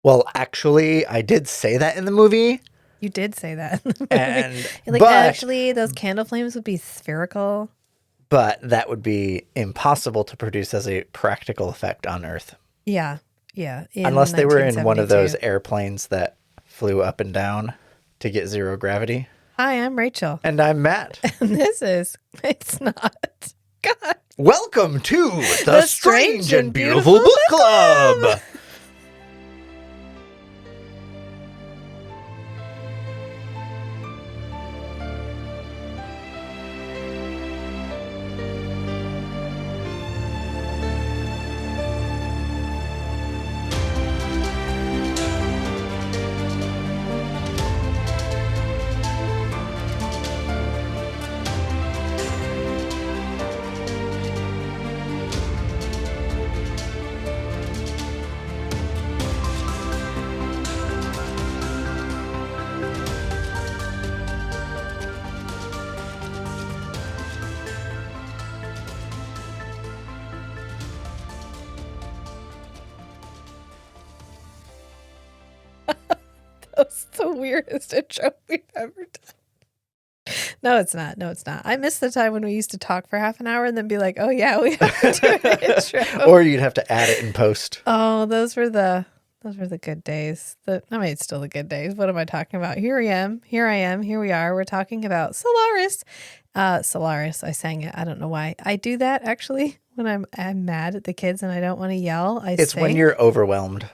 Well, actually, I did say that in the movie, You did say that in the movie. and You're like, actually, those candle flames would be spherical. but that would be impossible to produce as a practical effect on Earth. Yeah. Yeah. In Unless they were in one of those 1972. airplanes that flew up and down to get zero gravity. Hi, I'm Rachel. And I'm Matt. And this is, it's not. God. Welcome to the Strange and Beautiful Beautiful Book Club. That's the weirdest intro we've ever done. No, it's not. No, it's not. I miss the time when we used to talk for half an hour and then be like, oh, yeah, we have to do an intro. Or you'd have to add it in post. Oh, those were the good days. I mean, it's still the good days. What am I talking about? Here I am. Here we are. We're talking about Solaris. Solaris. I sang it. I don't know why. I do that actually when I'm mad at the kids and I don't want to yell. It's when you're overwhelmed.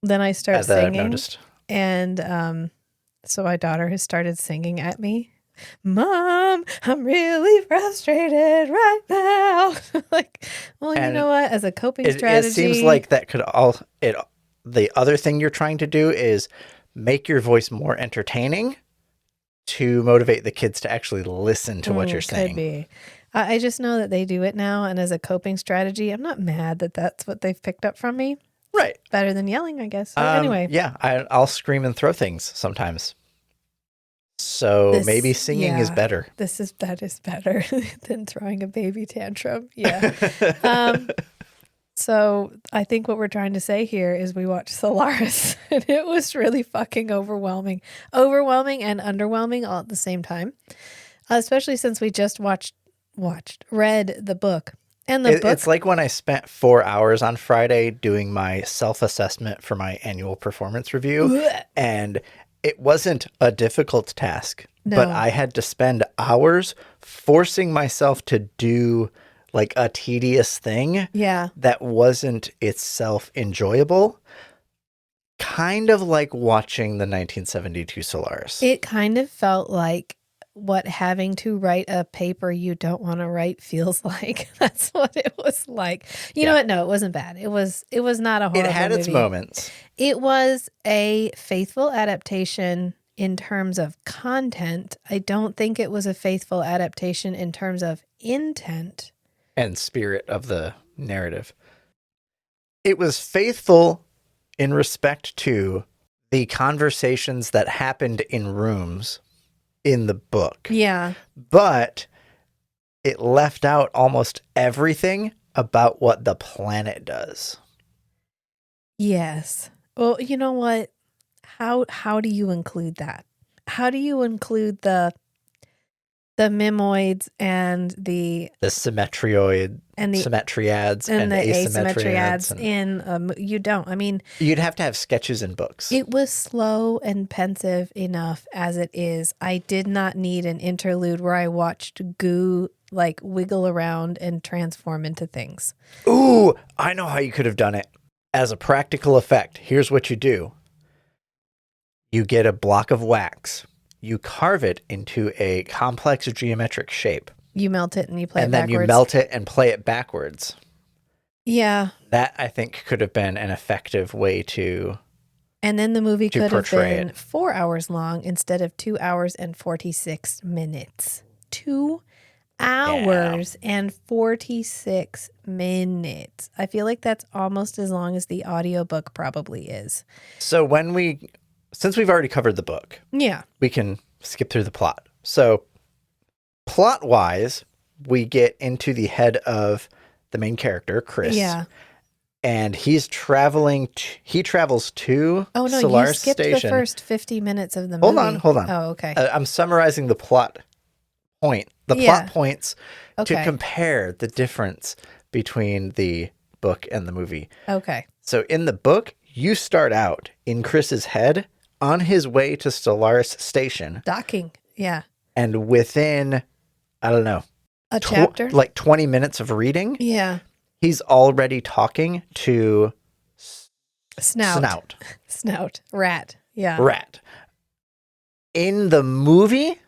Then I start as I've singing. noticed. And so my daughter has started singing at me. Mom, I'm really frustrated right now. Like, well, you know what? As a coping strategy, it seems like that could the other thing you're trying to do is make your voice more entertaining to motivate the kids to actually listen to what you're saying. Could be. I just know that they do it now, and as a coping strategy, I'm not mad that that's what they've picked up from me. Right. Better than yelling, I guess. So anyway. Yeah, I'll scream and throw things sometimes. So maybe singing is better. That is better than throwing a baby tantrum. Yeah. So I think what we're trying to say here is we watched Solaris and it was really fucking overwhelming and underwhelming all at the same time. Especially since we just read the book. And it's like when I spent 4 hours on Friday doing my self-assessment for my annual performance review, and it wasn't a difficult task, but I had to spend hours forcing myself to do like a tedious thing that wasn't itself enjoyable. Kind of like watching the 1972 Solaris. It kind of felt like what having to write a paper you don't want to write feels like. That's what it was like. You know what? No, it wasn't bad. It was not a horrible movie. It had its moments. It was a faithful adaptation in terms of content. I don't think it was a faithful adaptation in terms of intent and spirit of the narrative. It was faithful in respect to the conversations that happened in rooms in the book. Yeah. But it left out almost everything about what the planet does. Yes. Well, you know what? How do you include that? How do you include the mimoids and the symmetrioid and the symmetriads and the asymmetriads in you don't. I mean, you'd have to have sketches in books. It was slow and pensive enough as it is. I did not need an interlude where I watched goo like wiggle around and transform into things. Ooh, I know how you could have done it. As a practical effect, here's what you do. You get a block of wax. You carve it into a complex geometric shape. You melt it and you play it backwards. And then you melt it and play it backwards. Yeah. That, I think, could have been an effective way to And then the movie could have been 4 hours long instead of 2 hours and 46 minutes. 2 hours and 46 minutes. I feel like that's almost as long as the audiobook probably is. So since we've already covered the book, we can skip through the plot. So plot-wise, we get into the head of the main character, Chris. Yeah. and he travels to Oh, no, you Solaris skipped Station. the first 50 minutes of the movie. Hold on. Oh, okay. I'm summarizing the plot plot points to compare the difference between the book and the movie. Okay. So in the book, you start out in Chris's head on his way to Solaris Station. Docking. Yeah. And within, I don't know, a chapter? Like 20 minutes of reading. Yeah. He's already talking to Snout. Rat. Yeah. Rat. In the movie,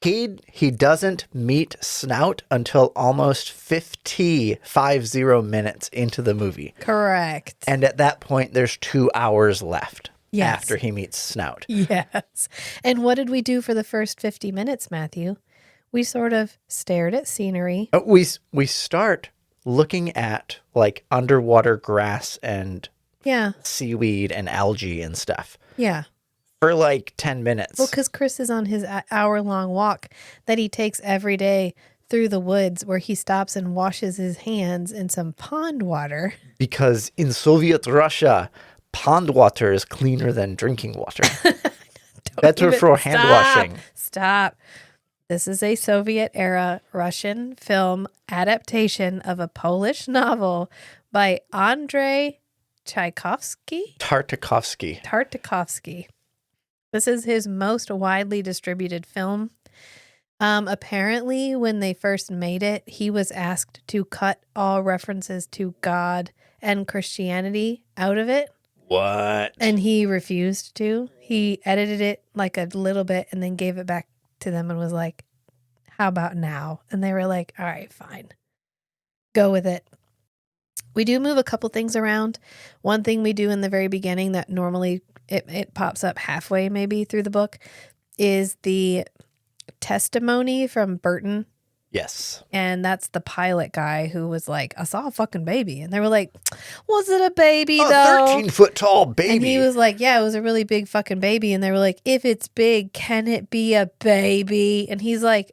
he doesn't meet Snout until almost 50 minutes into the movie. Correct. And at that point, there's 2 hours left. Yes. After he meets Snout. Yes. And what did we do for the first 50 minutes, Matthew? We sort of stared at scenery. We start looking at like underwater grass and seaweed and algae and stuff. Yeah. For like 10 minutes. Well, because Chris is on his hour-long walk that he takes every day through the woods where he stops and washes his hands in some pond water. Because in Soviet Russia, pond water is cleaner than drinking water. Better for hand washing. Stop. This is a Soviet-era Russian film adaptation of a Polish novel by Andrei Tartakovsky. This is his most widely distributed film. Apparently, when they first made it, he was asked to cut all references to God and Christianity out of it. What? And he refused to. He edited it like a little bit and then gave it back to them and was like, how about now? And they were like, all right, fine. Go with it. We do move a couple things around. One thing we do in the very beginning that normally it pops up halfway maybe through the book is the testimony from Burton. Yes. And that's the pilot guy who was like, I saw a fucking baby. And they were like, was it a baby though? 13-foot tall baby. And he was like, yeah, it was a really big fucking baby. And they were like, if it's big, can it be a baby? And he's like,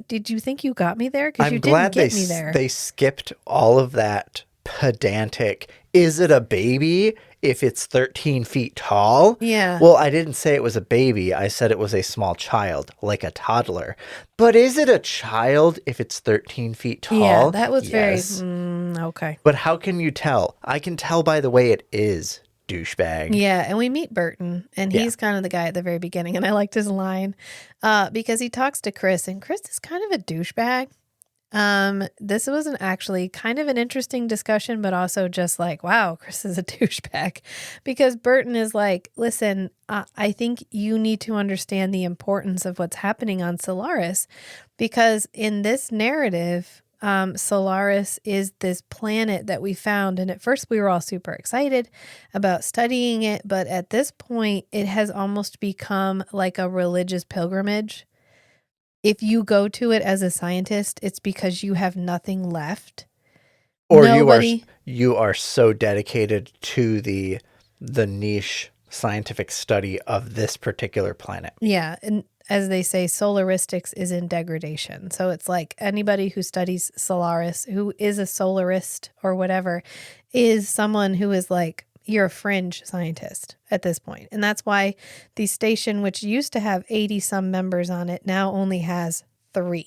did you think you got me there? Because you didn't get me there. They skipped all of that pedantic, is it a baby if it's 13 feet tall? Yeah. Well, I didn't say it was a baby. I said it was a small child, like a toddler. But is it a child if it's 13 feet tall? Yeah, that was yes. very, okay. But how can you tell? I can tell by the way it is, douchebag. Yeah, and we meet Burton, and he's kind of the guy at the very beginning, and I liked his line because he talks to Chris, and Chris is kind of a douchebag. This was actually kind of an interesting discussion, but also just like, wow, Chris is a douchebag, because Burton is like, listen, I think you need to understand the importance of what's happening on Solaris, because in this narrative, Solaris is this planet that we found. And at first we were all super excited about studying it. But at this point, it has almost become like a religious pilgrimage. If you go to it as a scientist, it's because you have nothing left. Or you are so dedicated to the niche scientific study of this particular planet. Yeah. And as they say, solaristics is in degradation. So it's like anybody who studies Solaris, who is a solarist or whatever, is someone who is like, you're a fringe scientist at this point. And that's why the station, which used to have 80 some members on it, now only has 3.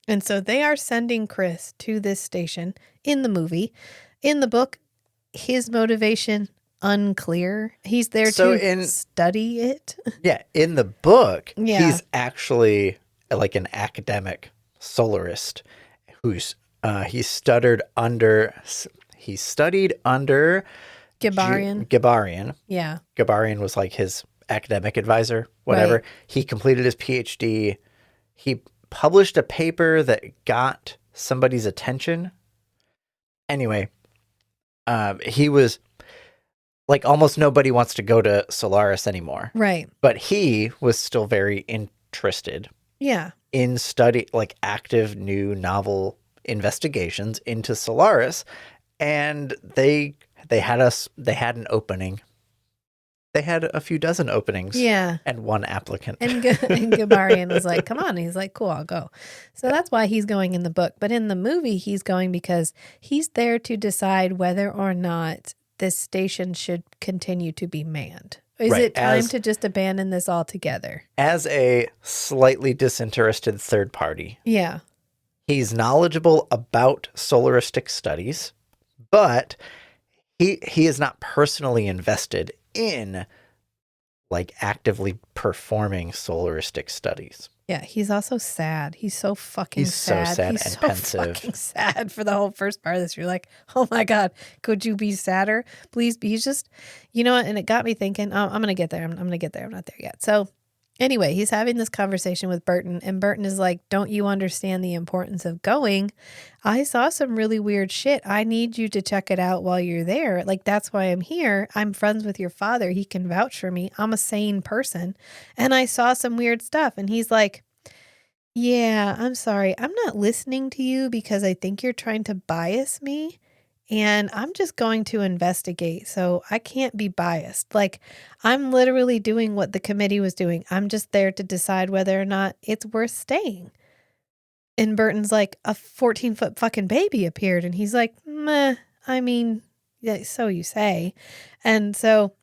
And so they are sending Chris to this station in the movie. In the book, his motivation, unclear. He's there to study it. Yeah. In the book, he's actually like an academic solarist who's he studied under Gabarian. Yeah. Gabarian was like his academic advisor, whatever. Right. He completed his PhD. He published a paper that got somebody's attention. Anyway, he was like, almost nobody wants to go to Solaris anymore. Right. But he was still very interested. Yeah. In like active new novel investigations into Solaris. And they had an opening They had a few dozen openings. Yeah. And one applicant. And Gabarian was like, come on. And he's like, cool, I'll go. So that's why he's going in the book. But in the movie, he's going because he's there to decide whether or not this station should continue to be manned. Is it time to just abandon this altogether? As a slightly disinterested third party. Yeah. He's knowledgeable about solaristic studies, but he is not personally invested in like actively performing solaristic studies. Yeah, he's also sad. He's so fucking sad. So sad he's and so pensive. Fucking sad for the whole first part of this. You're like, oh my God, could you be sadder? Please be. He's just, you know what? And it got me thinking, oh, I'm going to get there. I'm going to get there. I'm not there yet. So anyway, he's having this conversation with Burton, and Burton is like, don't you understand the importance of going? I saw some really weird shit. I need you to check it out while you're there. Like, that's why I'm here. I'm friends with your father. He can vouch for me. I'm a sane person. And I saw some weird stuff. And he's like, yeah, I'm sorry. I'm not listening to you because I think you're trying to bias me. And I'm just going to investigate, so I can't be biased. Like, I'm literally doing what the committee was doing. I'm just there to decide whether or not it's worth staying. And Burton's like, a 14-foot fucking baby appeared. And he's like, meh, I mean, yeah, so you say. And so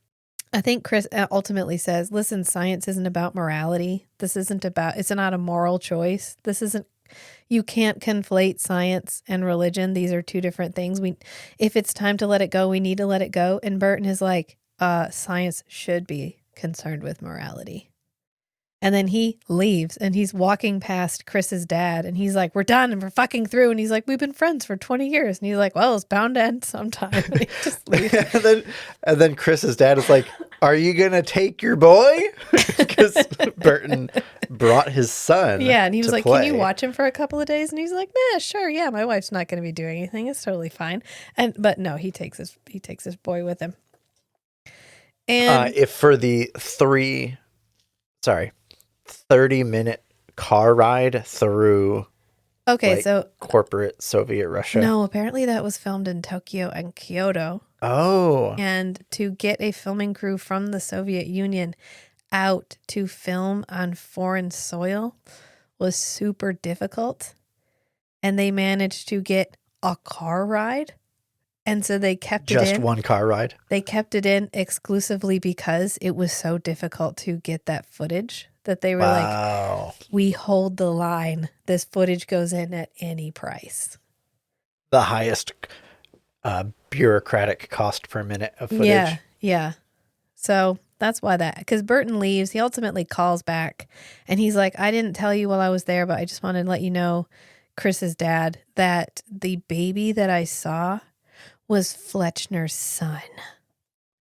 I think Chris ultimately says, listen, science isn't about morality. This isn't about, it's not a moral choice. This isn't, you can't conflate science and religion. These are two different things. If it's time to let it go, we need to let it go. And Burton is like, science should be concerned with morality. And then he leaves and he's walking past Chris's dad and he's like, we're done and we're fucking through. And he's like, we've been friends for 20 years. And he's like, well, it's bound to end sometime. And he just leaves. and then Chris's dad is like, are you going to take your boy? Because Burton brought his son. Yeah. And he was like, play. can you watch him for a couple of days? And he's like, nah, sure. Yeah. My wife's not going to be doing anything. It's totally fine. But no, he takes his boy with him. And if for the 30-minute car ride through so corporate Soviet Russia. No, apparently that was filmed in Tokyo and Kyoto. Oh. And to get a filming crew from the Soviet Union out to film on foreign soil was super difficult. And they managed to get a car ride. And so they kept it in. Just one car ride? They kept it in exclusively because it was so difficult to get that footage that they were like, we hold the line. This footage goes in at any price. The highest bureaucratic cost per minute of footage. Yeah, yeah. So that's why because Burton leaves. He ultimately calls back and he's like, I didn't tell you while I was there, but I just wanted to let you know, Chris's dad, that the baby that I saw was Fletchner's son.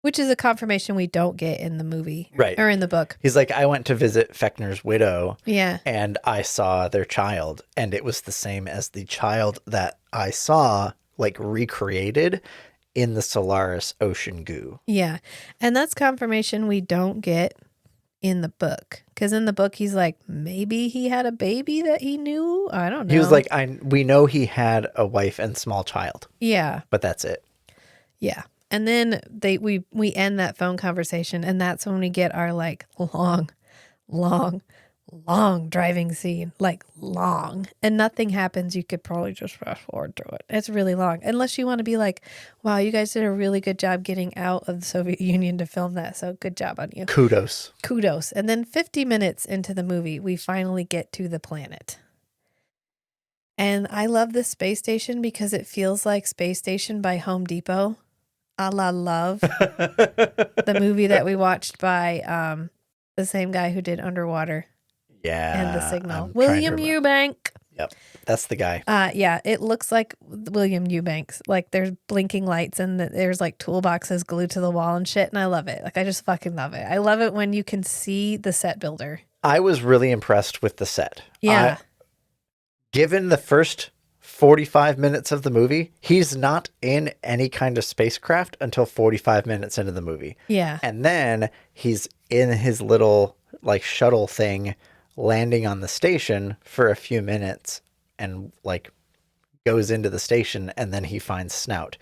Which is a confirmation we don't get in the movie. Right. Or in the book. He's like, I went to visit Fechner's widow. Yeah. And I saw their child. And it was the same as the child that I saw, like, recreated in the Solaris ocean goo. Yeah. And that's confirmation we don't get in the book. Because in the book, he's like, maybe he had a baby that he knew? I don't know. He was like, we know he had a wife and small child. Yeah. But that's it. Yeah. And then we end that phone conversation, and that's when we get our like long driving scene, like long, and nothing happens. You could probably just fast forward through it. It's really long, unless you want to be like, wow, you guys did a really good job getting out of the Soviet Union to film that. So good job on you. Kudos. And then 50 minutes into the movie, we finally get to the planet. And I love this space station because it feels like Space Station by Home Depot. A la Love, the movie that we watched by the same guy who did Underwater. Yeah. And The Signal. William Eubank. Yep. That's the guy. Yeah, it looks like William Eubanks. Like there's blinking lights and there's like toolboxes glued to the wall and shit. And I love it. Like I just fucking love it. I love it when you can see the set builder. I was really impressed with the set. Yeah. Given the first 45 minutes of the movie, he's not in any kind of spacecraft until 45 minutes into the movie. Yeah. And then he's in his little like shuttle thing landing on the station for a few minutes and like goes into the station and then he finds Snout.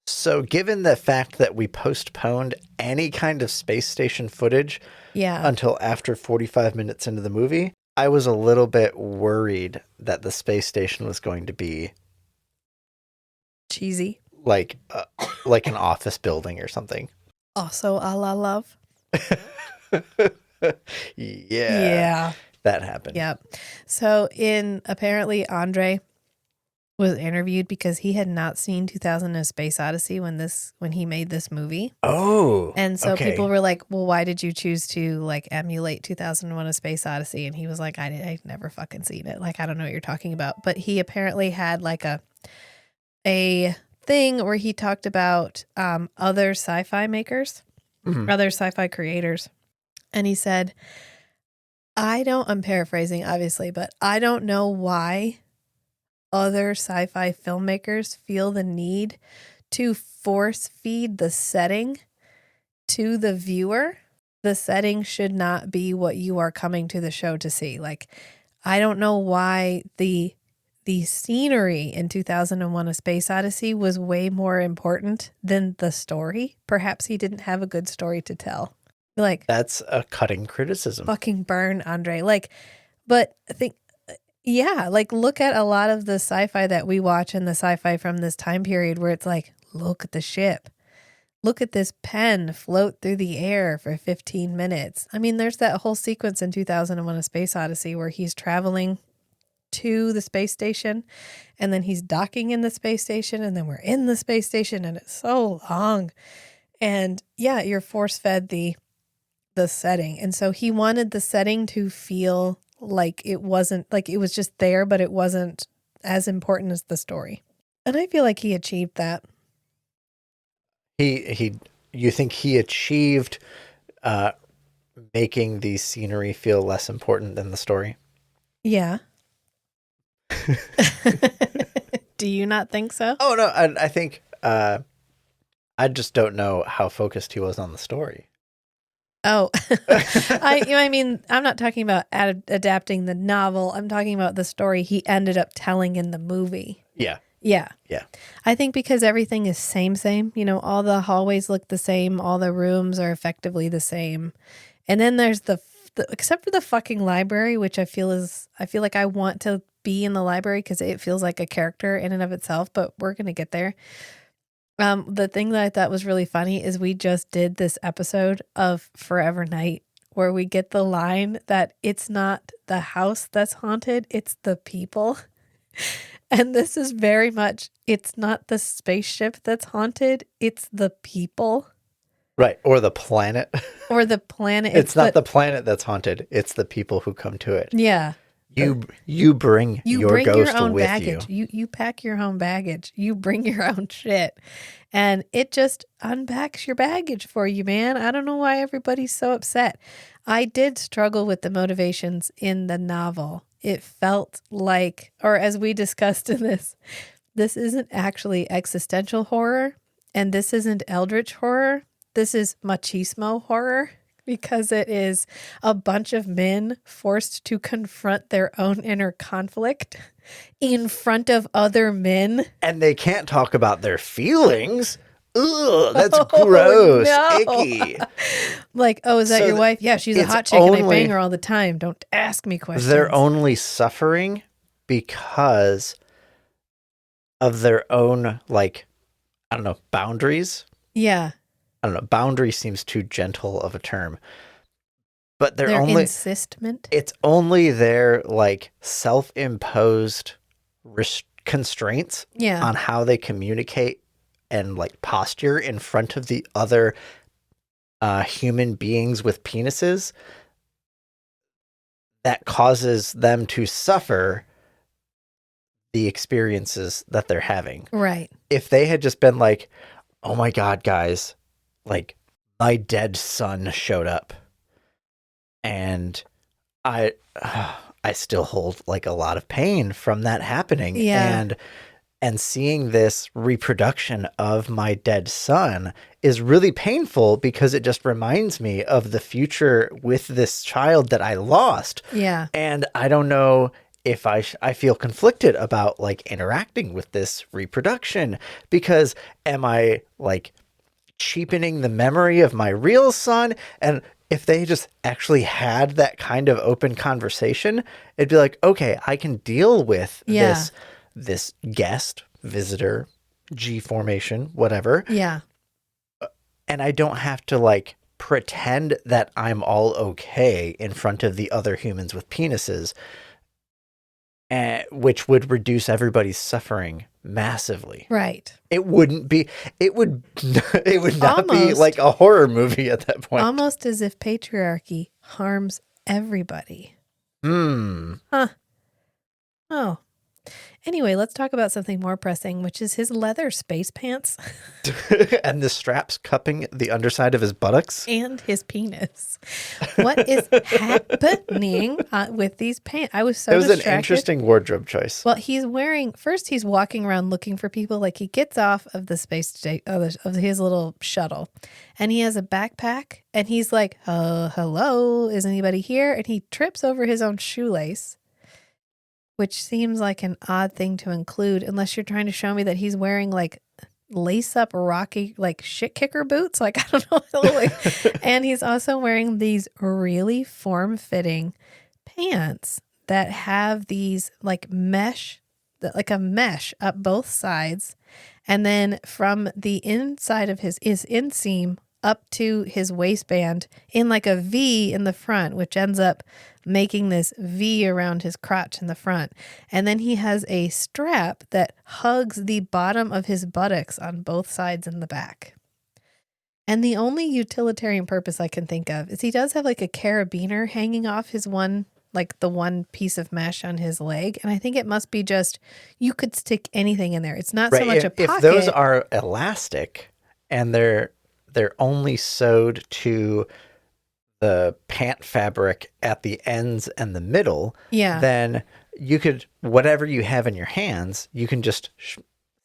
So given the fact that we postponed any kind of space station footage until after 45 minutes into the movie, I was a little bit worried that the space station was going to be cheesy, like an office building or something. Also a la Love. Yeah. That happened. Yep. So apparently Andre was interviewed because he had not seen 2000: A Space Odyssey when he made this movie. Oh. And so people were like, well, why did you choose to like emulate 2001: A Space Odyssey? And he was like, I never fucking seen it. Like, I don't know what you're talking about. But he apparently had like a thing where he talked about other sci-fi makers, other sci-fi creators. And he said, I'm paraphrasing obviously, but I don't know why other sci-fi filmmakers feel the need to force feed the setting to the viewer. The setting should not be what you are coming to the show to see. Like, I don't know why the scenery in 2001: A Space Odyssey was way more important than the story. Perhaps he didn't have a good story to tell. Like, that's a cutting criticism. Fucking burn, Andre. Like, but I think, yeah, like look at a lot of the sci-fi that we watch and the sci-fi from this time period where it's like, look at the ship. Look at this pen float through the air for 15 minutes. I mean, there's that whole sequence in 2001: A Space Odyssey where he's traveling to the space station and then he's docking in the space station and then we're in the space station and it's so long. And yeah, you're force-fed the setting. And so he wanted the setting to feel like it wasn't, like it was just there, but it wasn't as important as the story. And I feel like he achieved that. You think he achieved making the scenery feel less important than the story? Yeah. Do you not think so? Oh, no, I think I just don't know how focused he was on the story. Oh, I mean, I'm not talking about adapting the novel. I'm talking about the story he ended up telling in the movie. Yeah. Yeah. Yeah. I think because everything is same, you know, all the hallways look the same. All the rooms are effectively the same. And then there's the except for the fucking library, which I feel like I want to be in the library because it feels like a character in and of itself, but we're going to get there. The thing that I thought was really funny is we just did this episode of Forever Night where we get the line that it's not the house that's haunted, it's the people. And this is very much, it's not the spaceship that's haunted, it's the people. Right. Or the planet. Or the planet. It's not the planet that's haunted, it's the people who come to it. Yeah. You bring your ghost your own with baggage. You pack your own baggage. You bring your own shit. And it just unpacks your baggage for you, man. I don't know why everybody's so upset. I did struggle with the motivations in the novel. It felt like, or as we discussed in this isn't actually existential horror, and this isn't eldritch horror. This is machismo horror. Because it is a bunch of men forced to confront their own inner conflict in front of other men. And they can't talk about their feelings. Ugh, that's gross. No. Icky. Like, oh, is that your wife? Yeah, she's a hot chick and I bang her all the time. Don't ask me questions. They're only suffering because of their own, like, I don't know, boundaries. Yeah. I don't know, boundary seems too gentle of a term, but their only insistment. It's only their like self-imposed constraints on how they communicate and like posture in front of the other human beings with penises that causes them to suffer the experiences that they're having. Right. If they had just been like, oh my God, guys, like my dead son showed up and I still hold like a lot of pain from that happening. Yeah. And seeing this reproduction of my dead son is really painful because it just reminds me of the future with this child that I lost. Yeah. And I don't know if I feel conflicted about like interacting with this reproduction, because am I like cheapening the memory of my real son? And if they just actually had that kind of open conversation, it'd be like, okay, I can deal with this guest, visitor, G formation, whatever. Yeah. And I don't have to like pretend that I'm all okay in front of the other humans with penises, which would reduce everybody's suffering massively. Right. It would not be like a horror movie at that point. Almost as if patriarchy harms everybody. Huh. Oh. Anyway, let's talk about something more pressing, which is his leather space pants. And the straps cupping the underside of his buttocks. And his penis. What is happening with these pants? I was so distracted. It was an interesting wardrobe choice. Well, he's walking around looking for people. Like, he gets off of the space station, of his little shuttle, and he has a backpack, and he's like, hello, is anybody here? And he trips over his own shoelace, which seems like an odd thing to include, unless you're trying to show me that he's wearing like lace up rocky, like shit kicker boots. Like, I don't know. And he's also wearing these really form fitting pants that have these like mesh, like a mesh up both sides. And then from the inside of his inseam up to his waistband in like a V in the front, which ends up making this V around his crotch in the front. And then he has a strap that hugs the bottom of his buttocks on both sides in the back. And the only utilitarian purpose I can think of is he does have like a carabiner hanging off his one piece of mesh on his leg. And I think it must be just, you could stick anything in there. It's not so much a pocket. If those are elastic and they're only sewed to the pant fabric at the ends and the middle, then you could, whatever you have in your hands, you can just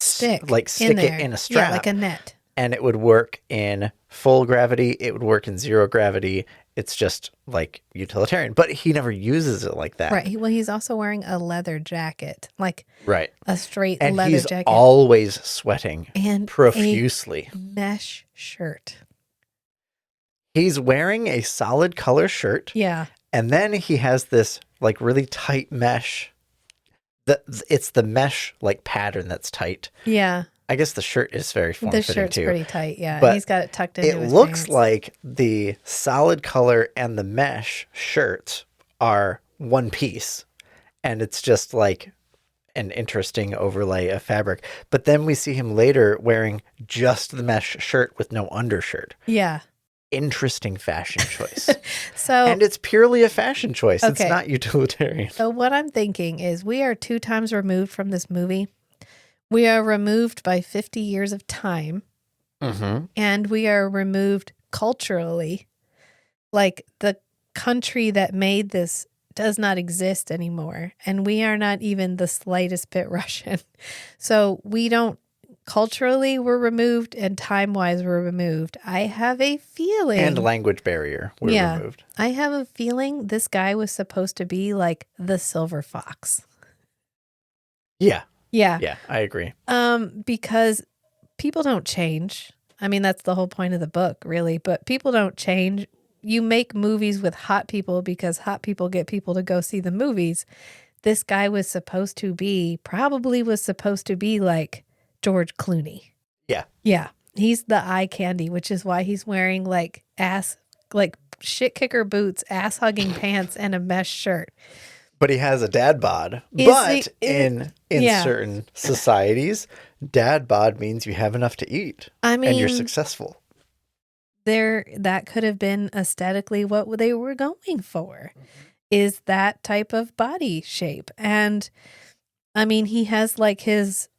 stick it in a strap. Yeah, like a net. And it would work in full gravity. It would work in zero gravity. It's just like utilitarian. But he never uses it like that. Right. Well, he's also wearing a leather jacket, like a straight leather jacket. And he's always sweating profusely. A mesh shirt. He's wearing a solid color shirt. Yeah. And then he has this like really tight mesh. It's the mesh like pattern that's tight. Yeah. I guess the shirt is very form-fitting too. The shirt's pretty tight, yeah. But and he's got it tucked into his pants. It looks like the solid color and the mesh shirts are one piece. And it's just like an interesting overlay of fabric. But then we see him later wearing just the mesh shirt with no undershirt. Yeah. Interesting fashion choice. And it's purely a fashion choice. Okay. It's not utilitarian. So what I'm thinking is we are 2 times removed from this movie. We are removed by 50 years of time. Mm-hmm. And we are removed culturally. Like, the country that made this does not exist anymore. And we are not even the slightest bit Russian. So we don't, culturally we're removed, and time-wise we're removed. I have a feeling. And language barrier, we're removed. I have a feeling this guy was supposed to be like the silver fox. Yeah. Yeah. Yeah, I agree. Because people don't change. I mean, that's the whole point of the book, really. But people don't change. You make movies with hot people because hot people get people to go see the movies. This guy probably was supposed to be like George Clooney. Yeah. Yeah. He's the eye candy, which is why he's wearing like shit kicker boots, ass hugging pants, and a mesh shirt. But he has a dad bod. In certain societies, dad bod means you have enough to eat. I mean, and you're successful. That could have been aesthetically what they were going for, is that type of body shape. And I mean, he has like his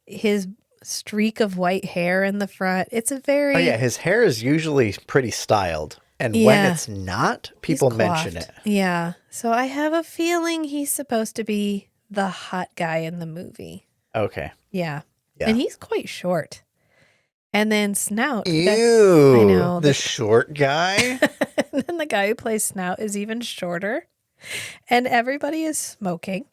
streak of white hair in the front. It's a very... Oh yeah, his hair is usually pretty styled. And when it's not, people mention it. Yeah. So I have a feeling he's supposed to be the hot guy in the movie. Okay. Yeah. And he's quite short. And then Snout. Ew. I know. The short guy? And then the guy who plays Snout is even shorter. And everybody is smoking.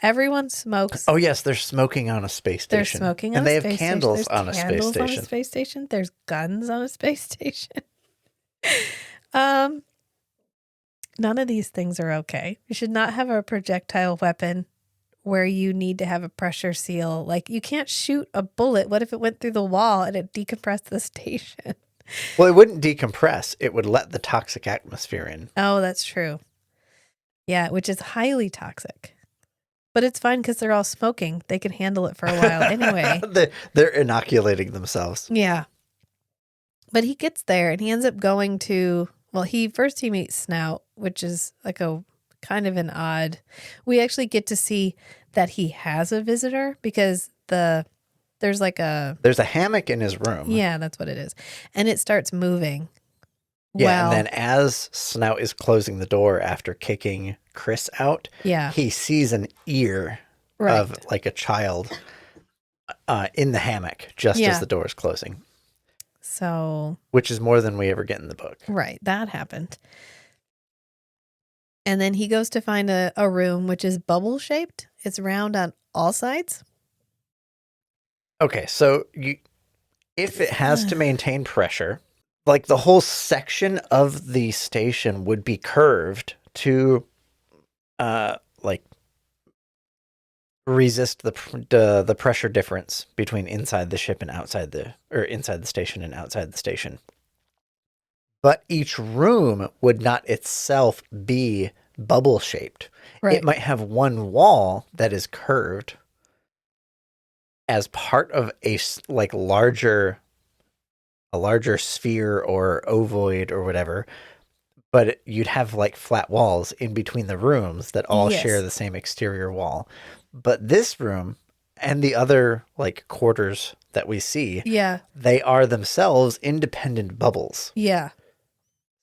Everyone smokes. Oh yes, they're smoking on a space station. They're smoking on and a they space have station. candles There's on a space candles station. on a space station. There's guns on a space station. None of these things are okay. You should not have a projectile weapon where you need to have a pressure seal. Like, you can't shoot a bullet. What if it went through the wall and it decompressed the station? Well, it wouldn't decompress. It would let the toxic atmosphere in. Oh, that's true. Yeah, which is highly toxic. But it's fine because they're all smoking. They can handle it for a while anyway. They're inoculating themselves. Yeah. But he gets there and he ends up going to, well, he meets Snout, which is like a kind of an odd. We actually get to see that he has a visitor because there's a hammock in his room. Yeah, that's what it is. And it starts moving. Yeah, and then as Snout is closing the door after kicking Chris out, he sees an ear of like a child in the hammock just as the door is closing. So, which is more than we ever get in the book. Right, that happened. And then he goes to find a room which is bubble shaped. It's round on all sides. Okay, so if it has to maintain pressure, like the whole section of the station would be curved to like resist the pressure difference between inside the ship and inside the station and outside the station. But each room would not itself be bubble shaped. Right. It might have one wall that is curved as part of a larger sphere or ovoid or whatever, but you'd have like flat walls in between the rooms that all share the same exterior wall. But this room and the other like quarters that we see, they are themselves independent bubbles. Yeah.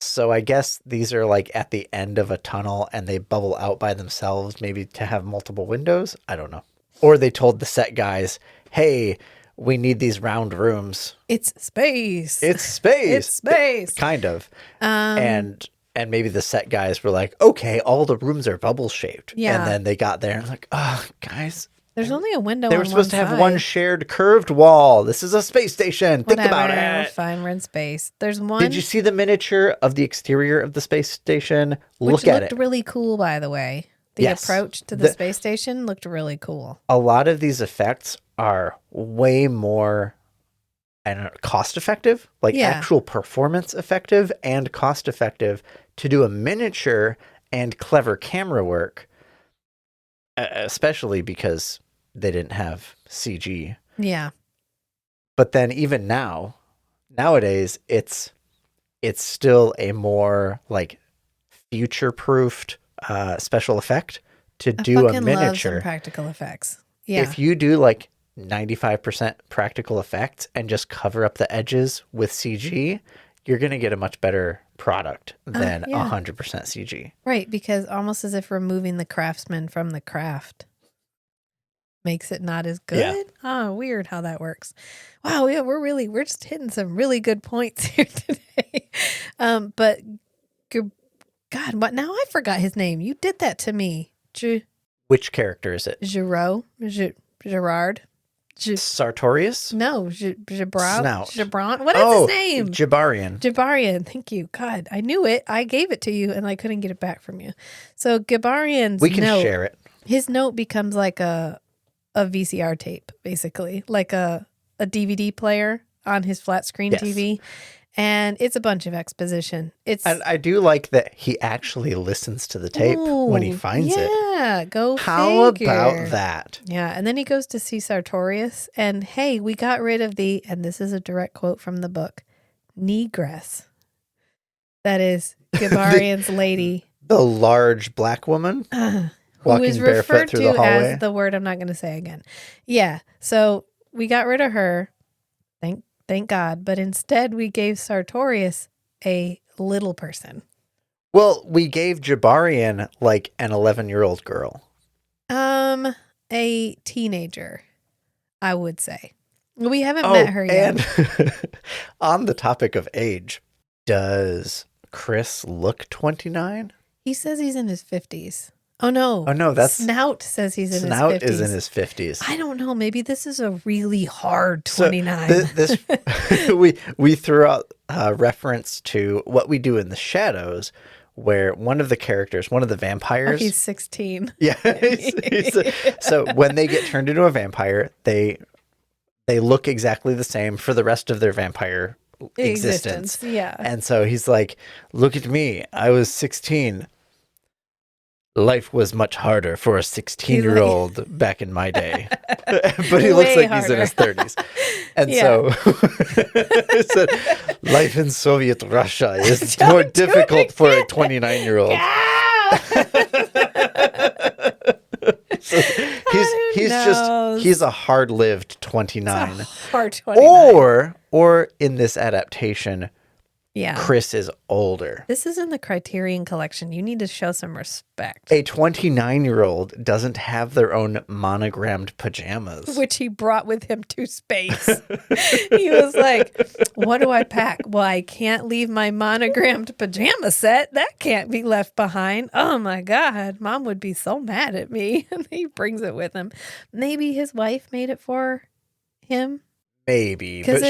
So I guess these are like at the end of a tunnel and they bubble out by themselves, maybe to have multiple windows. I don't know. Or they told the set guys, hey, we need these round rooms. It's space. It's space. It's space. Kind of. And maybe the set guys were like, okay, all the rooms are bubble shaped. Yeah. And then they got there and like, oh, guys. There's only a window They were supposed to have one shared curved wall. This is a space station. Think about it. Fine, we're in space. There's one. Did you see the miniature of the exterior of the space station? Look at it. Which looked really cool, by the way. The approach to the space station looked really cool. A lot of these effects are way more cost effective, like actual performance effective and cost effective to do a miniature and clever camera work, especially because they didn't have CG. Yeah. But then even nowadays, it's still a more like future-proofed special effect to do a miniature. Love some practical effects. Yeah. If you do like 95% practical effects and just cover up the edges with CG, you're going to get a much better product than 100% CG. Right, because almost as if removing the craftsman from the craft makes it not as good. Yeah. Oh, weird how that works. Wow, we're just hitting some really good points here today. But God, what now? I forgot his name. You did that to me. Which character is it? Gerard. Sartorius? No, Gibran. Snout. Gibran. What is his name? Jabarian. Jabarian. Thank you. God, I knew it. I gave it to you, and I couldn't get it back from you. So Gibarian's we can share it. His note becomes like a VCR tape, basically, like a DVD player on his flat screen TV. And it's a bunch of exposition. And I do like that he actually listens to the tape when he finds it. Yeah, go How figure. about that? Yeah, and then he goes to see Sartorius, and hey, we got rid of and this is a direct quote from the book, negress. That is Gibarian's lady. The large black woman who is referred to as the word I'm not going to say again. Yeah, so we got rid of her. Thank God. But instead, we gave Sartorius a little person. Well, we gave Jabarian like an 11-year-old girl. A teenager, I would say. We haven't met her yet. And on the topic of age, does Chris look 29? He says he's in his 50s. Oh, no. Oh, no, that's... Snout says he's in his 50s. Snout is in his 50s. I don't know. Maybe this is a really hard So 29. this we threw out a reference to What We Do in the Shadows, where one of the characters, one of the vampires... Oh, he's 16. Yeah. So when they get turned into a vampire, they look exactly the same for the rest of their vampire existence. Yeah. And so he's like, look at me. I was 16. Life was much harder for a 16-year-old back in my day. But he looks like he's in his 30s. And so it said, life in Soviet Russia is more difficult for a 29-year-old. So he's a hard-lived 29. Hard 29. Or in this adaptation, yeah, Chris is older. This is in the Criterion Collection. You need to show some respect. A 29-year-old doesn't have their own monogrammed pajamas. Which he brought with him to space. He was like, what do I pack? Well, I can't leave my monogrammed pajama set. That can't be left behind. Oh, my God. Mom would be so mad at me. And he brings it with him. Maybe his wife made it for him. Maybe, but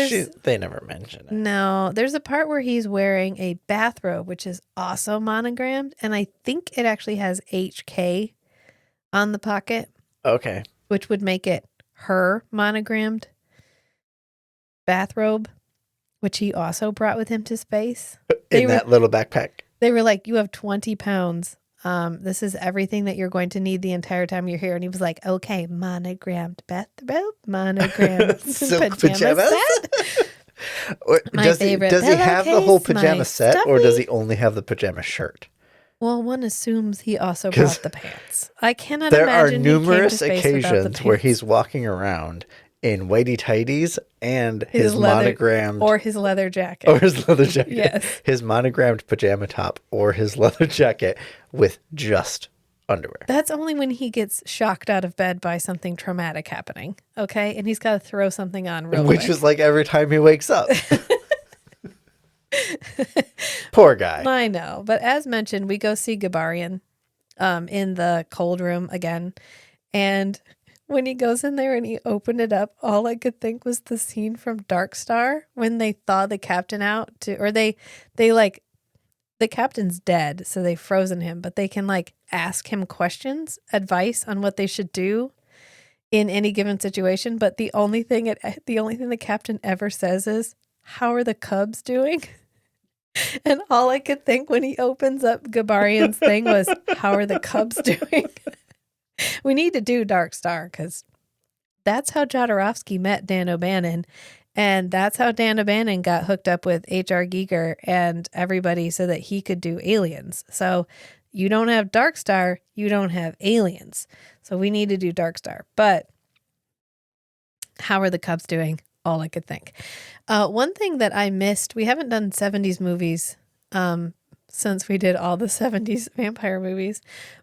they never mention it. No, there's a part where he's wearing a bathrobe, which is also monogrammed, and I think it actually has HK on the pocket. Okay. Which would make it her monogrammed bathrobe, which he also brought with him to space. In that little backpack. They were like, you have 20 pounds. This is everything that you're going to need the entire time you're here. And he was like, okay, monogrammed bathrobe, monogrammed silk pajama set. Does he have the whole pajama set, or does he only have the pajama shirt? Well, one assumes he also brought the pants. I cannot imagine there are numerous occasions where he's walking around in whitey tighties and his monogrammed... Or his leather jacket. Or his leather jacket. Yes. His monogrammed pajama top or his leather jacket with just underwear. That's only when he gets shocked out of bed by something traumatic happening, okay? And he's got to throw something on real quick. Which is like every time he wakes up. Poor guy. I know. But as mentioned, we go see Gabarian in the cold room again. And... when he goes in there and he opened it up, all I could think was the scene from Dark Star when they thaw the captain out the captain's dead, so they've frozen him, but they can like ask him questions, advice on what they should do in any given situation. But the only thing the captain ever says is, "How are the Cubs doing?" And all I could think when he opens up Gabarian's thing was, "How are the Cubs doing?" We need to do Dark Star because that's how Jodorowsky met Dan O'Bannon. And that's how Dan O'Bannon got hooked up with H.R. Giger and everybody so that he could do Aliens. So you don't have Dark Star, you don't have Aliens. So we need to do Dark Star. But how are the Cubs doing? All I could think. One thing that I missed, we haven't done 70s movies since we did all the 70s vampire movies.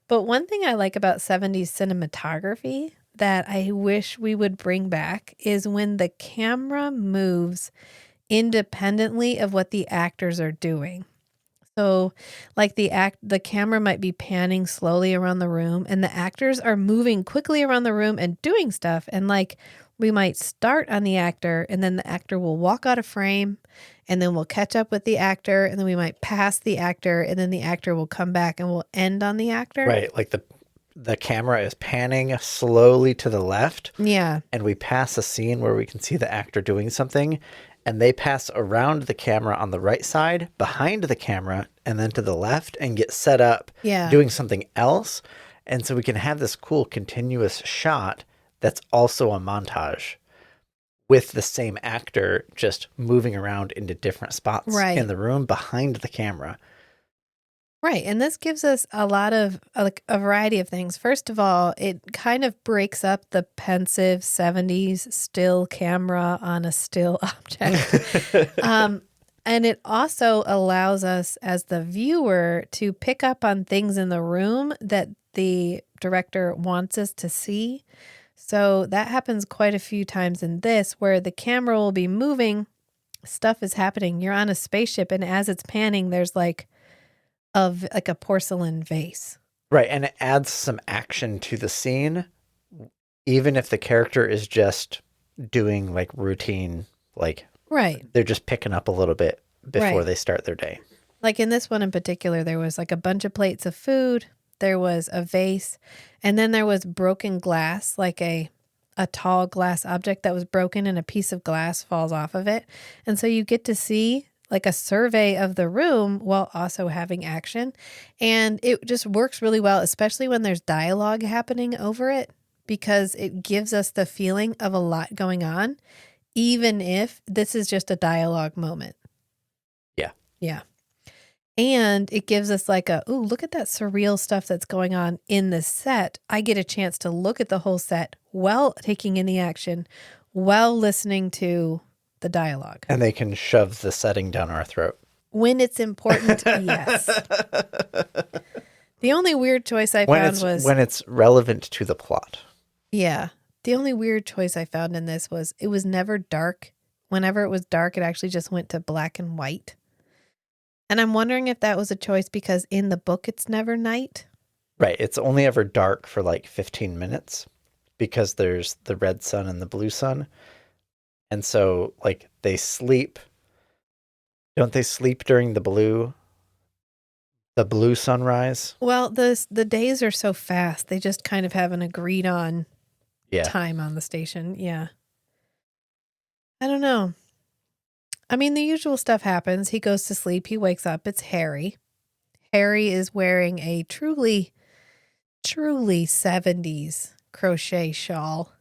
But one thing I like about 70s cinematography that I wish we would bring back is when the camera moves independently of what the actors are doing. So like the camera might be panning slowly around the room and the actors are moving quickly around the room and doing stuff. And like we might start on the actor and then the actor will walk out of frame and then we'll catch up with the actor and then we might pass the actor and then the actor will come back and we'll end on the actor. Right. Like the camera is panning slowly to the left. Yeah. And we pass a scene where we can see the actor doing something and they pass around the camera on the right side, behind the camera, and then to the left and get set up doing something else. And so we can have this cool continuous shot that's also a montage with the same actor just moving around into different spots in the room behind the camera. Right. And this gives us a lot of like a variety of things. First of all, it kind of breaks up the pensive 70s still camera on a still object. And it also allows us as the viewer to pick up on things in the room that the director wants us to see. So that happens quite a few times in this where the camera will be moving, stuff is happening. You're on a spaceship and as it's panning, there's like a porcelain vase Right, and it adds some action to the scene, even if the character is just doing like routine, like Right. they're just picking up a little bit before Right. they start their day. Like in this one in particular, there was like a bunch of plates of food, there was a vase, and then there was broken glass, like a tall glass object that was broken and a piece of glass falls off of it. And so you get to see like a survey of the room while also having action. And it just works really well, especially when there's dialogue happening over it, because it gives us the feeling of a lot going on, even if this is just a dialogue moment. Yeah. Yeah. And it gives us like ooh, look at that surreal stuff that's going on in the set. I get a chance to look at the whole set while taking in the action, while listening to the dialogue. And they can shove the setting down our throat. When it's important, yes. The only weird choice I found was... when it's relevant to the plot. Yeah. The only weird choice I found in this was it was never dark. Whenever it was dark, it actually just went to black and white. And I'm wondering if that was a choice because in the book, it's never night. Right. It's only ever dark for like 15 minutes because there's the red sun and the blue sun. And so like they sleep. Don't they sleep during the blue sunrise? Well, the days are so fast. They just kind of have an agreed on time on the station. Yeah. I don't know. I mean, the usual stuff happens. He goes to sleep. He wakes up. It's Harry. Harry is wearing a truly 70s crochet shawl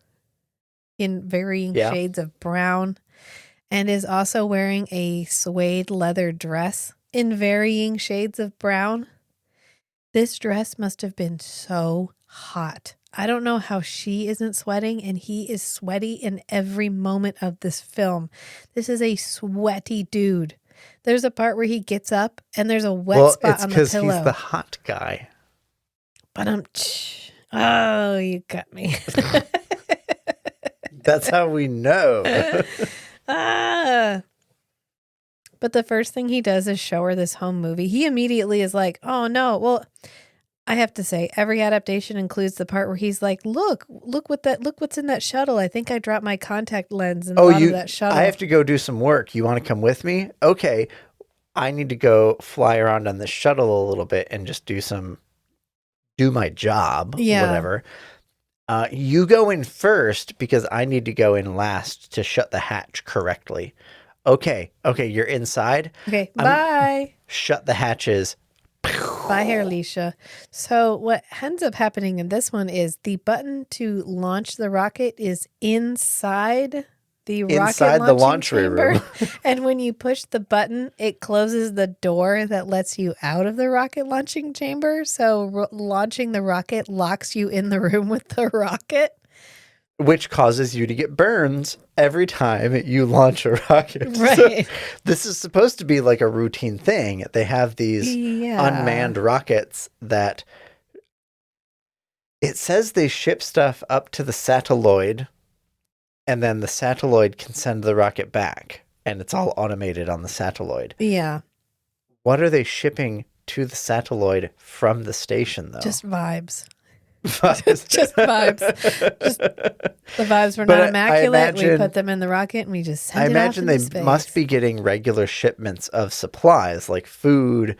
in varying shades of brown and is also wearing a suede leather dress in varying shades of brown. This dress must have been so hot. I don't know how she isn't sweating, and he is sweaty in every moment of this film. This is a sweaty dude. There's a part where he gets up, and there's a wet spot on the pillow. It's because he's the hot guy. But oh, you got me. That's how we know. But the first thing he does is show her this home movie. He immediately is like, oh, no. Well, I have to say, every adaptation includes the part where he's like, look what's in that shuttle. I think I dropped my contact lens in the bottom of that shuttle. I have to go do some work. You want to come with me? Okay. I need to go fly around on this shuttle a little bit and just do my job, whatever. You go in first because I need to go in last to shut the hatch correctly. Okay, you're inside. Okay, bye. Shut the hatches. Bye, Harleisha. So what ends up happening in this one is the button to launch the rocket is inside the launch room. And when you push the button, it closes the door that lets you out of the rocket launching chamber. So launching the rocket locks you in the room with the rocket. Which causes you to get burns every time you launch a rocket. Right. So this is supposed to be like a routine thing. They have these unmanned rockets that it says they ship stuff up to the satelloid, and then the satelloid can send the rocket back, and it's all automated on the satelloid. Yeah. What are they shipping to the satelloid from the station, though? Just vibes. Just vibes. The vibes were not immaculate. We put them in the rocket and we just sent it off into space. I imagine they must be getting regular shipments of supplies like food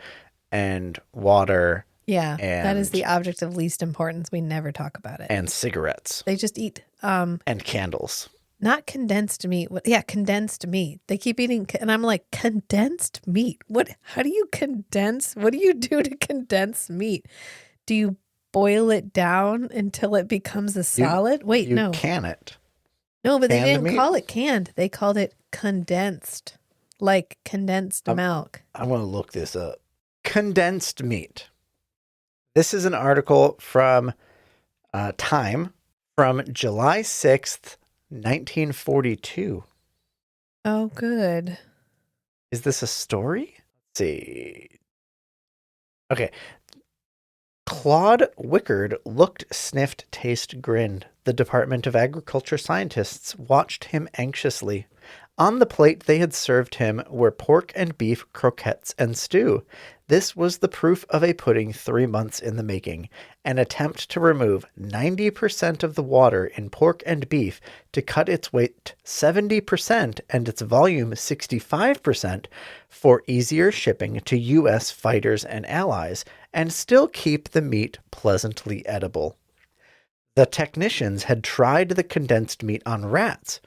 and water. Yeah, that is the object of least importance. We never talk about it. And cigarettes. They just eat. And candles. Not condensed meat. Yeah, condensed meat. They keep eating, and I'm like, condensed meat? What? How do you condense? What do you do to condense meat? Do you boil it down until it becomes a solid? Wait, no. You can it. No, but they didn't call it canned. They called it condensed, like condensed milk. I want to look this up. Condensed meat. This is an article from Time from July 6th, 1942. Oh, good. Is this a story? Let's see. Okay. Claude Wickard looked, sniffed, tasted, grinned. The Department of Agriculture scientists watched him anxiously. On the plate they had served him were pork and beef croquettes and stew. This was the proof of a pudding 3 months in the making, an attempt to remove 90% of the water in pork and beef to cut its weight 70% and its volume 65% for easier shipping to U.S. fighters and allies, and still keep the meat pleasantly edible. The technicians had tried the condensed meat on rats,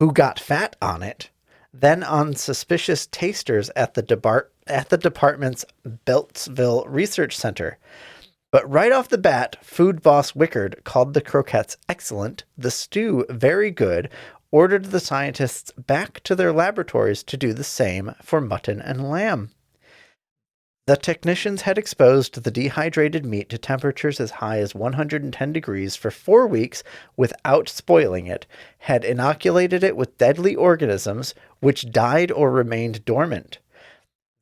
who got fat on it, then on suspicious tasters at the department's Beltsville Research Center. But right off the bat, food boss Wickard called the croquettes excellent, the stew very good, ordered the scientists back to their laboratories to do the same for mutton and lamb. The technicians had exposed the dehydrated meat to temperatures as high as 110 degrees for 4 weeks without spoiling it, had inoculated it with deadly organisms which died or remained dormant.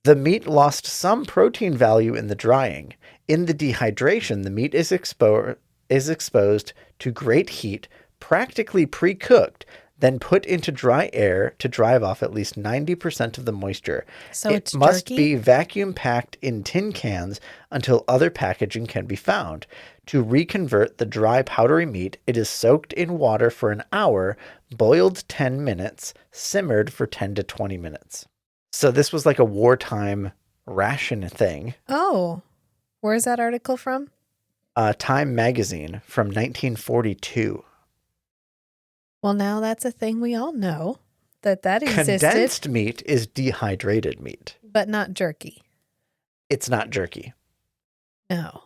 The meat lost some protein value in the drying. In the dehydration, the meat is exposed to great heat, practically pre-cooked, then put into dry air to drive off at least 90% of the moisture. So it must be vacuum packed in tin cans until other packaging can be found. To reconvert the dry powdery meat, it is soaked in water for an hour, boiled 10 minutes, simmered for 10 to 20 minutes. So this was like a wartime ration thing. Oh, where's that article from? Time magazine from 1942. Well, now that's a thing we all know, that existed. Condensed meat is dehydrated meat. But not jerky. It's not jerky. No.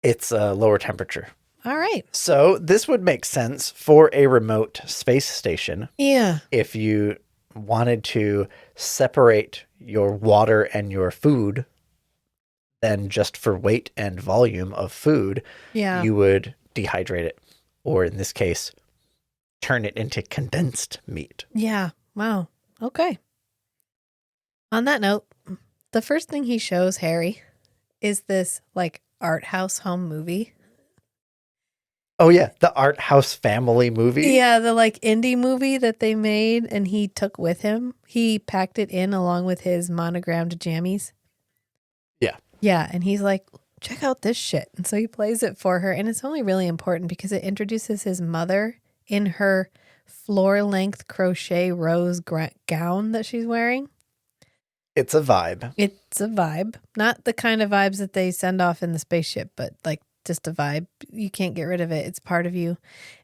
It's a lower temperature. All right. So this would make sense for a remote space station. Yeah. If you wanted to separate your water and your food, then just for weight and volume of food, you would dehydrate it. Or in this case, turn it into condensed meat. Yeah. Wow. Okay. On that note, the first thing he shows Harry is this like art house home movie. Oh yeah, the art house family movie. Yeah, the like indie movie that they made and he took with him. He packed it in along with his monogrammed jammies. Yeah. Yeah, and he's like, check out this shit. And so he plays it for her, and it's only really important because it introduces his mother in her floor-length crochet rose gown that she's wearing. It's a vibe. It's a vibe. Not the kind of vibes that they send off in the spaceship, but like just a vibe. You can't get rid of it. It's part of you.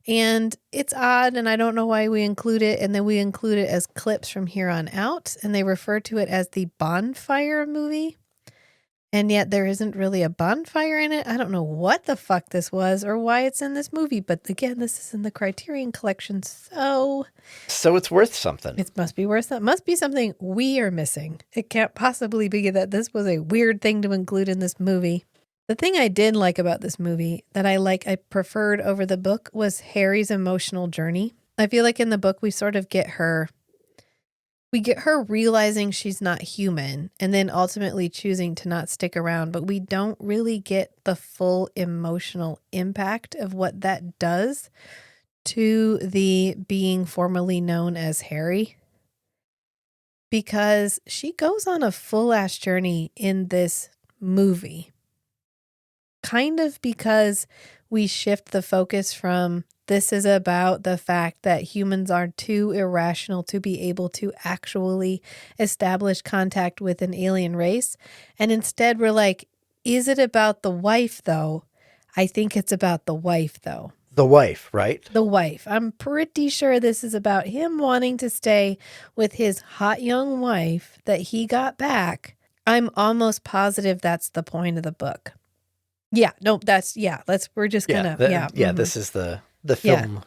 And it's odd, and I don't know why we include it. And then we include it as clips from here on out, and they refer to it as the bonfire movie. And yet there isn't really a bonfire in it. I don't know what the fuck this was or why it's in this movie. But again, this is in the Criterion Collection. So it's worth something. It must be worth something. Must be something we are missing. It can't possibly be that this was a weird thing to include in this movie. The thing I did like about this movie that I preferred over the book was Harry's emotional journey. I feel like in the book we sort of get her realizing she's not human and then ultimately choosing to not stick around, but we don't really get the full emotional impact of what that does to the being formerly known as Harry. Because she goes on a full-ass journey in this movie. Kind of because we shift the focus from this is about the fact that humans are too irrational to be able to actually establish contact with an alien race. And instead we're like, is it about the wife though? I think it's about the wife though. The wife, right? The wife. I'm pretty sure this is about him wanting to stay with his hot young wife that he got back. I'm almost positive that's the point of the book. Yeah, no, we're just gonna, this is the film,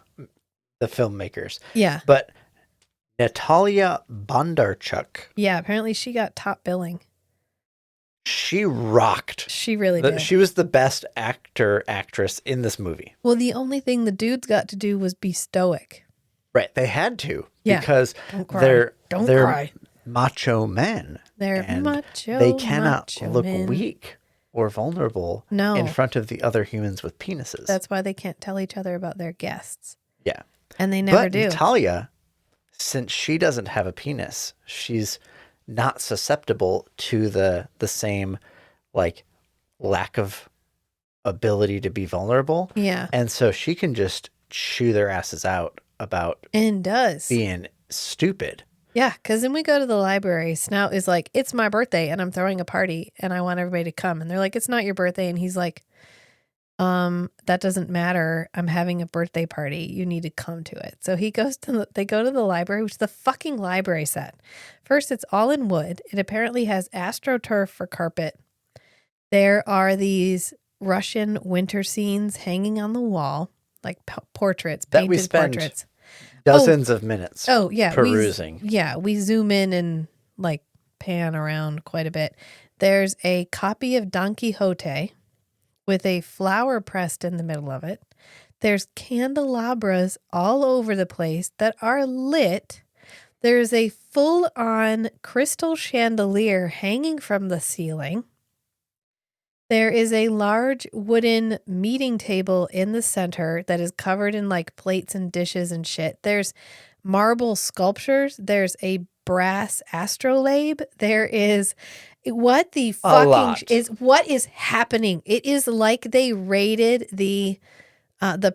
the filmmakers. Yeah. But Natalia Bondarchuk. Yeah, apparently she got top billing. She rocked. She really did. She was the best actress in this movie. Well, the only thing the dudes got to do was be stoic. Right. They had to. Yeah. Because they're macho men. They're macho. They cannot look weak or vulnerable in front of the other humans with penises. That's why they can't tell each other about their guests. Yeah. And they never do. Natalia since she doesn't have a penis, she's not susceptible to the same like lack of ability to be vulnerable. Yeah. And so she can just chew their asses out about and does being stupid. Yeah, because then we go to the library. Snout is like, it's my birthday and I'm throwing a party and I want everybody to come. And they're like, it's not your birthday. And he's like, that doesn't matter. I'm having a birthday party. You need to come to it. So they go to the library, which is the fucking library set. First, it's all in wood. It apparently has AstroTurf for carpet. There are these Russian winter scenes hanging on the wall, like portraits, painted that we spend portraits. Dozens of minutes yeah, perusing. We zoom in and like pan around quite a bit. There's a copy of Don Quixote with a flower pressed in the middle of it. There's candelabras all over the place that are lit. There's a full-on crystal chandelier hanging from the ceiling. There is a large wooden meeting table in the center that is covered in like plates and dishes and shit. There's marble sculptures. There's a brass astrolabe. There is what is happening? It is like they raided the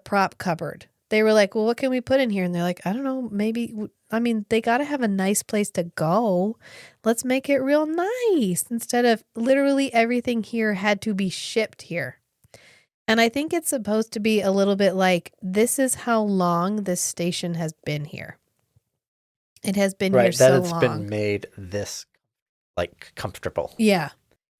prop cupboard. They were like, well, what can we put in here? And they're like, I don't know, maybe, I mean, they got to have a nice place to go. Let's make it real nice instead of literally everything here had to be shipped here. And I think it's supposed to be a little bit like, this is how long this station has been here. It has been here so long. Right, that it's been made this like comfortable. Yeah.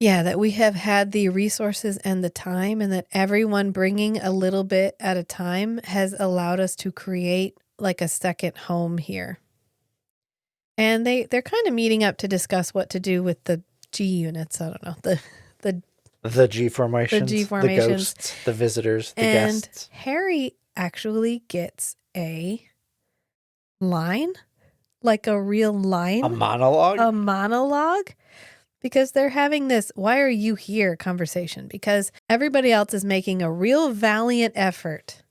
Yeah, that we have had the resources and the time, and that everyone bringing a little bit at a time has allowed us to create like a second home here. And they're kind of meeting up to discuss what to do with the G units. I don't know, the G formations, the ghosts, the visitors, the guests. Harry actually gets a line, like a real line, a monologue. Because they're having this, why are you here conversation? Because everybody else is making a real valiant effort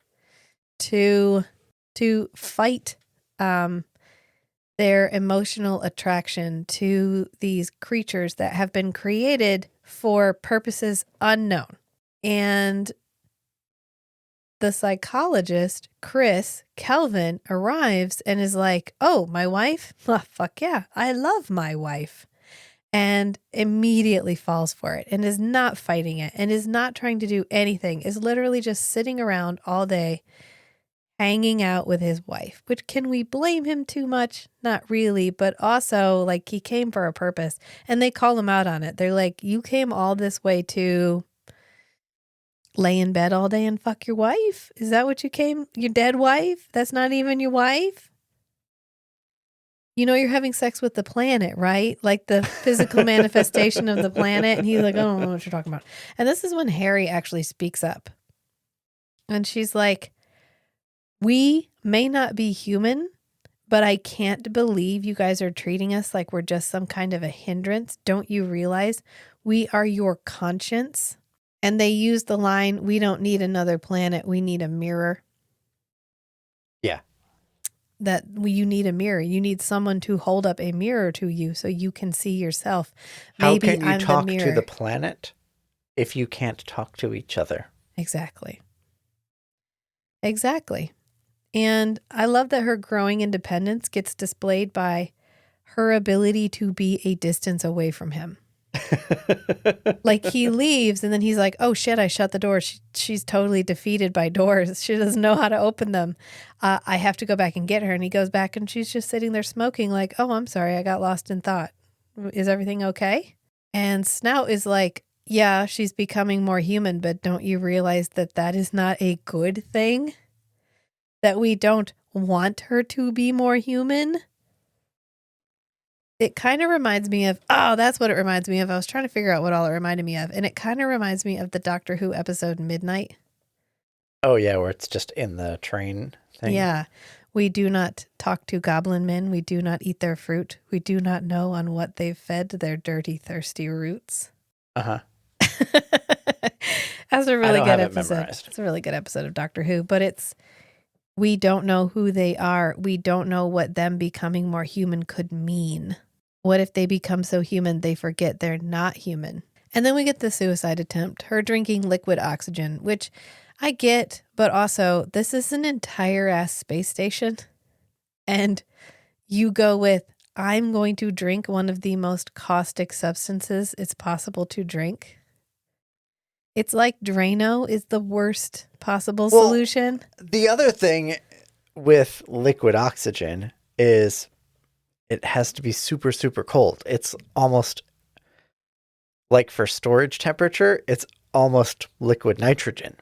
to fight their emotional attraction to these creatures that have been created for purposes unknown. And the psychologist, Chris Kelvin, arrives and is like, oh, my wife? Oh, fuck yeah, I love my wife. And immediately falls for it and is not fighting it and is not trying to do anything, is literally just sitting around all day hanging out with his wife, which can we blame him too much? Not really, but also like he came for a purpose and they call him out on it. They're like, you came all this way to lay in bed all day and fuck your wife? Is that what you came? Your dead wife? That's not even your wife? You know, you're having sex with the planet, right? Like the physical manifestation of the planet. And he's like, I don't know what you're talking about. And this is when Harry actually speaks up. And she's like, we may not be human, but I can't believe you guys are treating us like we're just some kind of a hindrance. Don't you realize we are your conscience? And they use the line, we don't need another planet. We need a mirror. Yeah. That you need a mirror. You need someone to hold up a mirror to you so you can see yourself. Maybe how can you talk to the planet if you can't talk to each other? Exactly. And I love that her growing independence gets displayed by her ability to be a distance away from him. Like he leaves and then he's like, oh shit, I shut the door. She's totally defeated by doors. She doesn't know how to open them. I have to go back and get her. And he goes back and she's just sitting there smoking like, oh, I'm sorry. I got lost in thought. Is everything okay? And Snout is like, yeah, she's becoming more human, but don't you realize that that is not a good thing? That we don't want her to be more human? It kind of reminds me of, that's what it reminds me of. I was trying to figure out what all it reminded me of. And it kind of reminds me of the Doctor Who episode Midnight. Oh, yeah, where it's just in the train thing. Yeah. We do not talk to goblin men. We do not eat their fruit. We do not know on what they've fed their dirty, thirsty roots. Uh-huh. That's a really good episode. It's a really good episode of Doctor Who, but it's We don't know who they are. We don't know what them becoming more human could mean. What if they become so human they forget they're not human? And then we get the suicide attempt, her drinking liquid oxygen, which I get, but also this is an entire ass space station. And you go with, I'm going to drink one of the most caustic substances it's possible to drink. It's like Drano is the worst possible solution. The other thing with liquid oxygen is it has to be super, super cold. It's almost like for storage temperature, it's almost liquid nitrogen.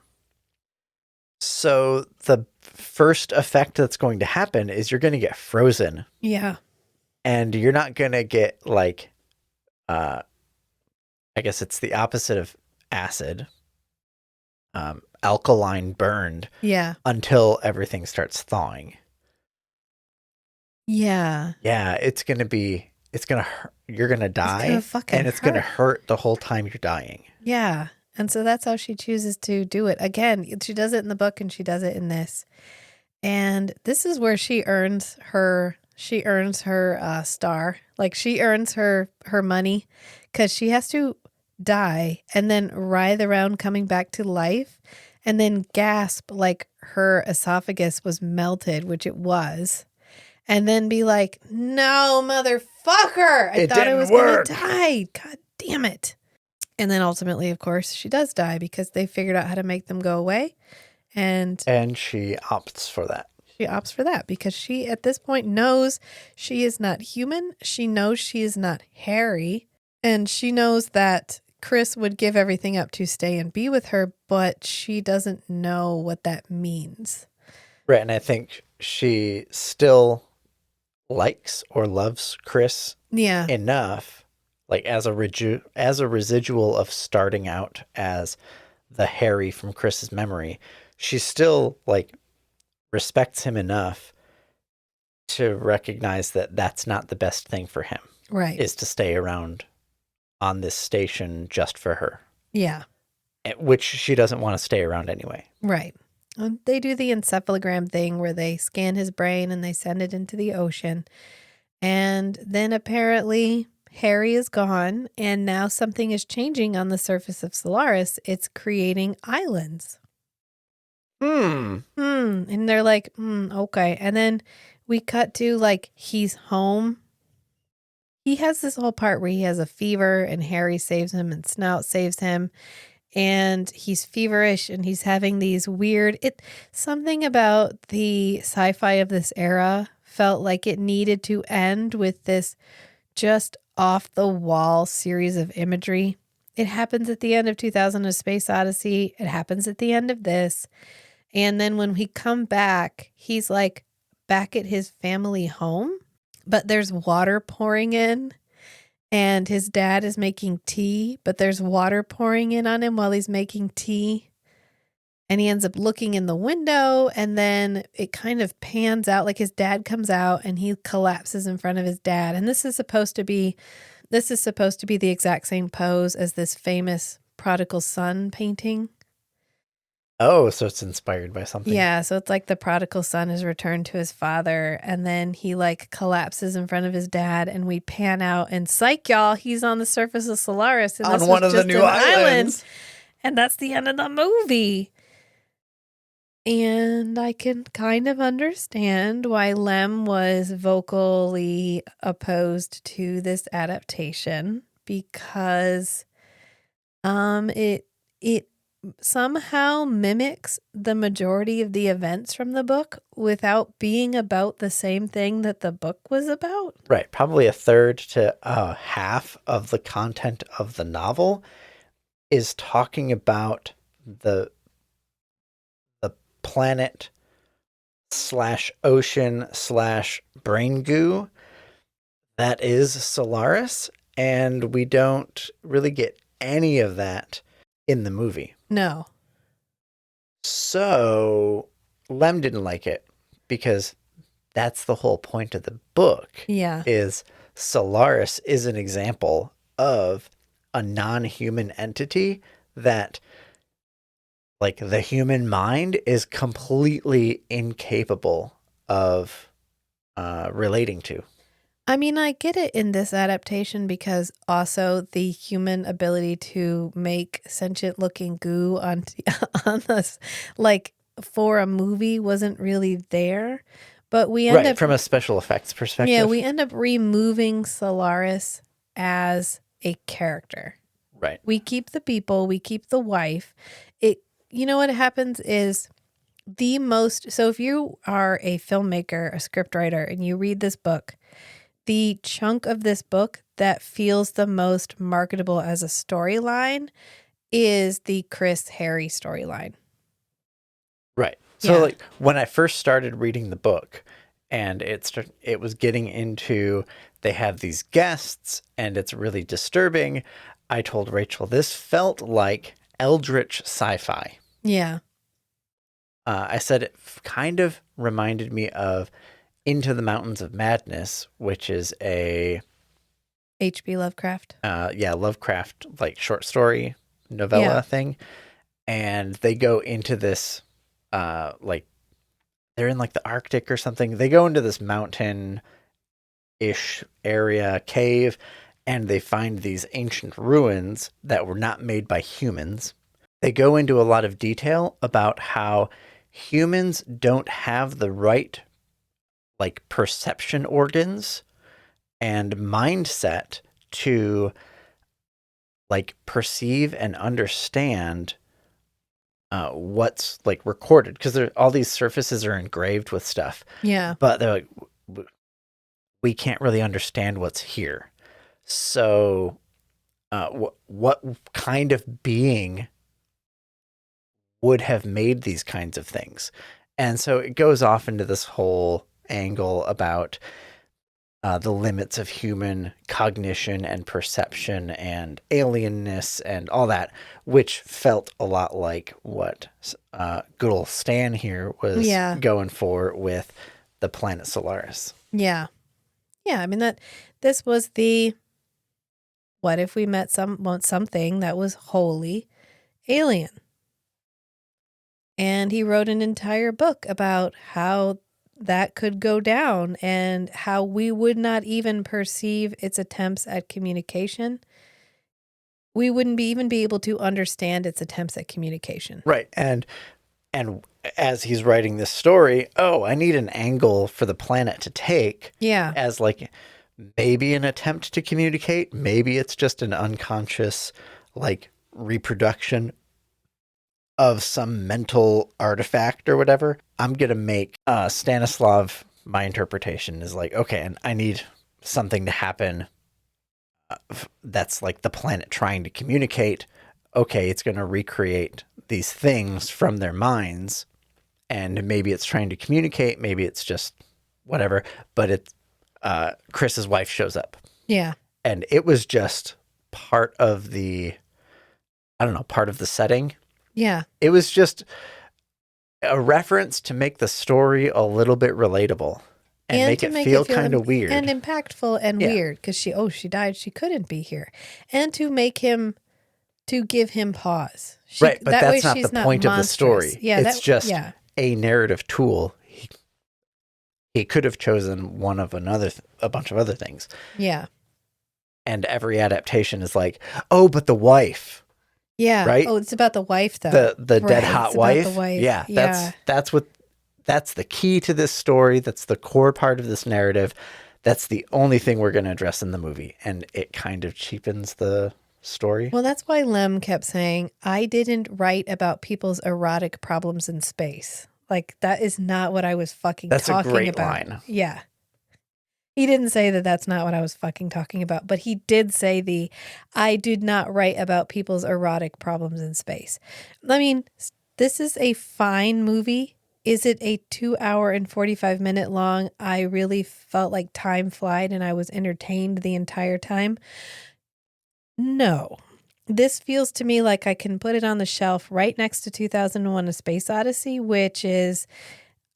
So the first effect that's going to happen is you're going to get frozen. Yeah. And you're not going to get like, I guess it's the opposite of acid, alkaline burned. Yeah. Until everything starts thawing. Yeah. Yeah, you're going to die. And it's going to hurt the whole time you're dying. Yeah. And so that's how she chooses to do it. Again, she does it in the book and she does it in this. And this is where she earns her star. Like she earns her money because she has to die and then writhe around coming back to life and then gasp like her esophagus was melted, which it was. And then be like, no, motherfucker. I thought I was going to die. God damn it. And then ultimately, of course, she does die because they figured out how to make them go away. And she opts for that. She opts for that because she, at this point, knows she is not human. She knows she is not Harry. And she knows that Chris would give everything up to stay and be with her, but she doesn't know what that means. Right. And I think she still likes or loves Chris enough, like as a residual of starting out as the Harry from Chris's memory. She still like respects him enough to recognize that that's not the best thing for him. Right. Is to stay around on this station just for her. Yeah. Which she doesn't want to stay around anyway. Right. And they do the encephalogram thing where they scan his brain and they send it into the ocean. And then apparently Harry is gone and now something is changing on the surface of Solaris. It's creating islands. And they're like, okay. And then we cut to like, he's home. He has this whole part where he has a fever and Harry saves him and Snout saves him. And he's feverish and he's having these weird, something about the sci-fi of this era felt like it needed to end with this just off the wall series of imagery. It happens at the end of 2000: A Space Odyssey. It happens at the end of this. And then when we come back, he's like back at his family home, but there's water pouring in and his dad is making tea, but there's water pouring in on him while he's making tea. And he ends up looking in the window and then it kind of pans out like his dad comes out and he collapses in front of his dad. And this is supposed to be the exact same pose as this famous prodigal son painting. Oh, so it's inspired by something. Yeah, so it's like the prodigal son is returned to his father, and then he like collapses in front of his dad, and we pan out, and psych, y'all, he's on the surface of Solaris, and on one of the new islands. And that's the end of the movie. And I can kind of understand why Lem was vocally opposed to this adaptation because it somehow mimics the majority of the events from the book without being about the same thing that the book was about. Right. Probably a third to half of the content of the novel is talking about the planet / ocean / brain goo that is Solaris. And we don't really get any of that in the movie. No. So Lem didn't like it because that's the whole point of the book. Yeah. Is Solaris is an example of a non-human entity that like the human mind is completely incapable of relating to. I mean, I get it in this adaptation because also the human ability to make sentient looking goo on on us, like for a movie, wasn't really there. But we end up from a special effects perspective. Yeah, we end up removing Solaris as a character. Right. We keep the people, we keep the wife. You know what happens is so if you are a filmmaker, a scriptwriter, and you read this book, the chunk of this book that feels the most marketable as a storyline is the Chris Harry storyline. Right. So like when I first started reading the book and it was getting into, they have these guests and it's really disturbing, I told Rachel, this felt like eldritch sci-fi. Yeah. I said it kind of reminded me of Into the Mountains of Madness, which is a H.P. Lovecraft. Lovecraft like short story novella thing. And they go into this like they're in like the Arctic or something. They go into this mountain-ish area cave and they find these ancient ruins that were not made by humans. They go into a lot of detail about how humans don't have the right like perception organs and mindset to like perceive and understand what's like recorded, because all these surfaces are engraved with stuff. Yeah. But they're like, we can't really understand what's here. So what kind of being would have made these kinds of things? And so it goes off into this whole angle about the limits of human cognition and perception and alienness and all that, which felt a lot like what good old Stan here was going for with the planet Solaris. Yeah. Yeah, I mean this was the what if we met something that was wholly alien? And he wrote an entire book about how that could go down and how we would not even perceive its attempts at communication. We wouldn't even be able to understand its attempts at communication. Right. And as he's writing this story, I need an angle for the planet to take. Yeah. As like maybe an attempt to communicate. Maybe it's just an unconscious like reproduction of some mental artifact or whatever. I'm going to make Stanislav, my interpretation is like, okay, and I need something to happen that's like the planet trying to communicate. Okay, it's going to recreate these things from their minds, and maybe it's trying to communicate, maybe it's just whatever, but it's Chris's wife shows up. Yeah. And it was just part of the setting. Yeah. It was just a reference to make the story a little bit relatable and make it feel kind of weird. And impactful and weird, because she died, she couldn't be here. And to give him pause. Right, but that's not the point of the story. Yeah, it's just a narrative tool. He could have chosen one of a bunch of other things. Yeah. And every adaptation is like, but the wife. Yeah. Right? Oh, it's about the wife though. The dead hot wife. About the wife. Yeah. That's the key to this story. That's the core part of this narrative. That's the only thing we're going to address in the movie. And it kind of cheapens the story. Well, that's why Lem kept saying, I didn't write about people's erotic problems in space. Like, that is not what I was fucking talking about. That's a great line. Yeah. He didn't say that that's not what I was fucking talking about, but he did say I did not write about people's erotic problems in space. I mean, this is a fine movie. Is it a 2 hour and 45-minute long? I really felt like time flied and I was entertained the entire time. No. This feels to me like I can put it on the shelf right next to 2001: A Space Odyssey, which is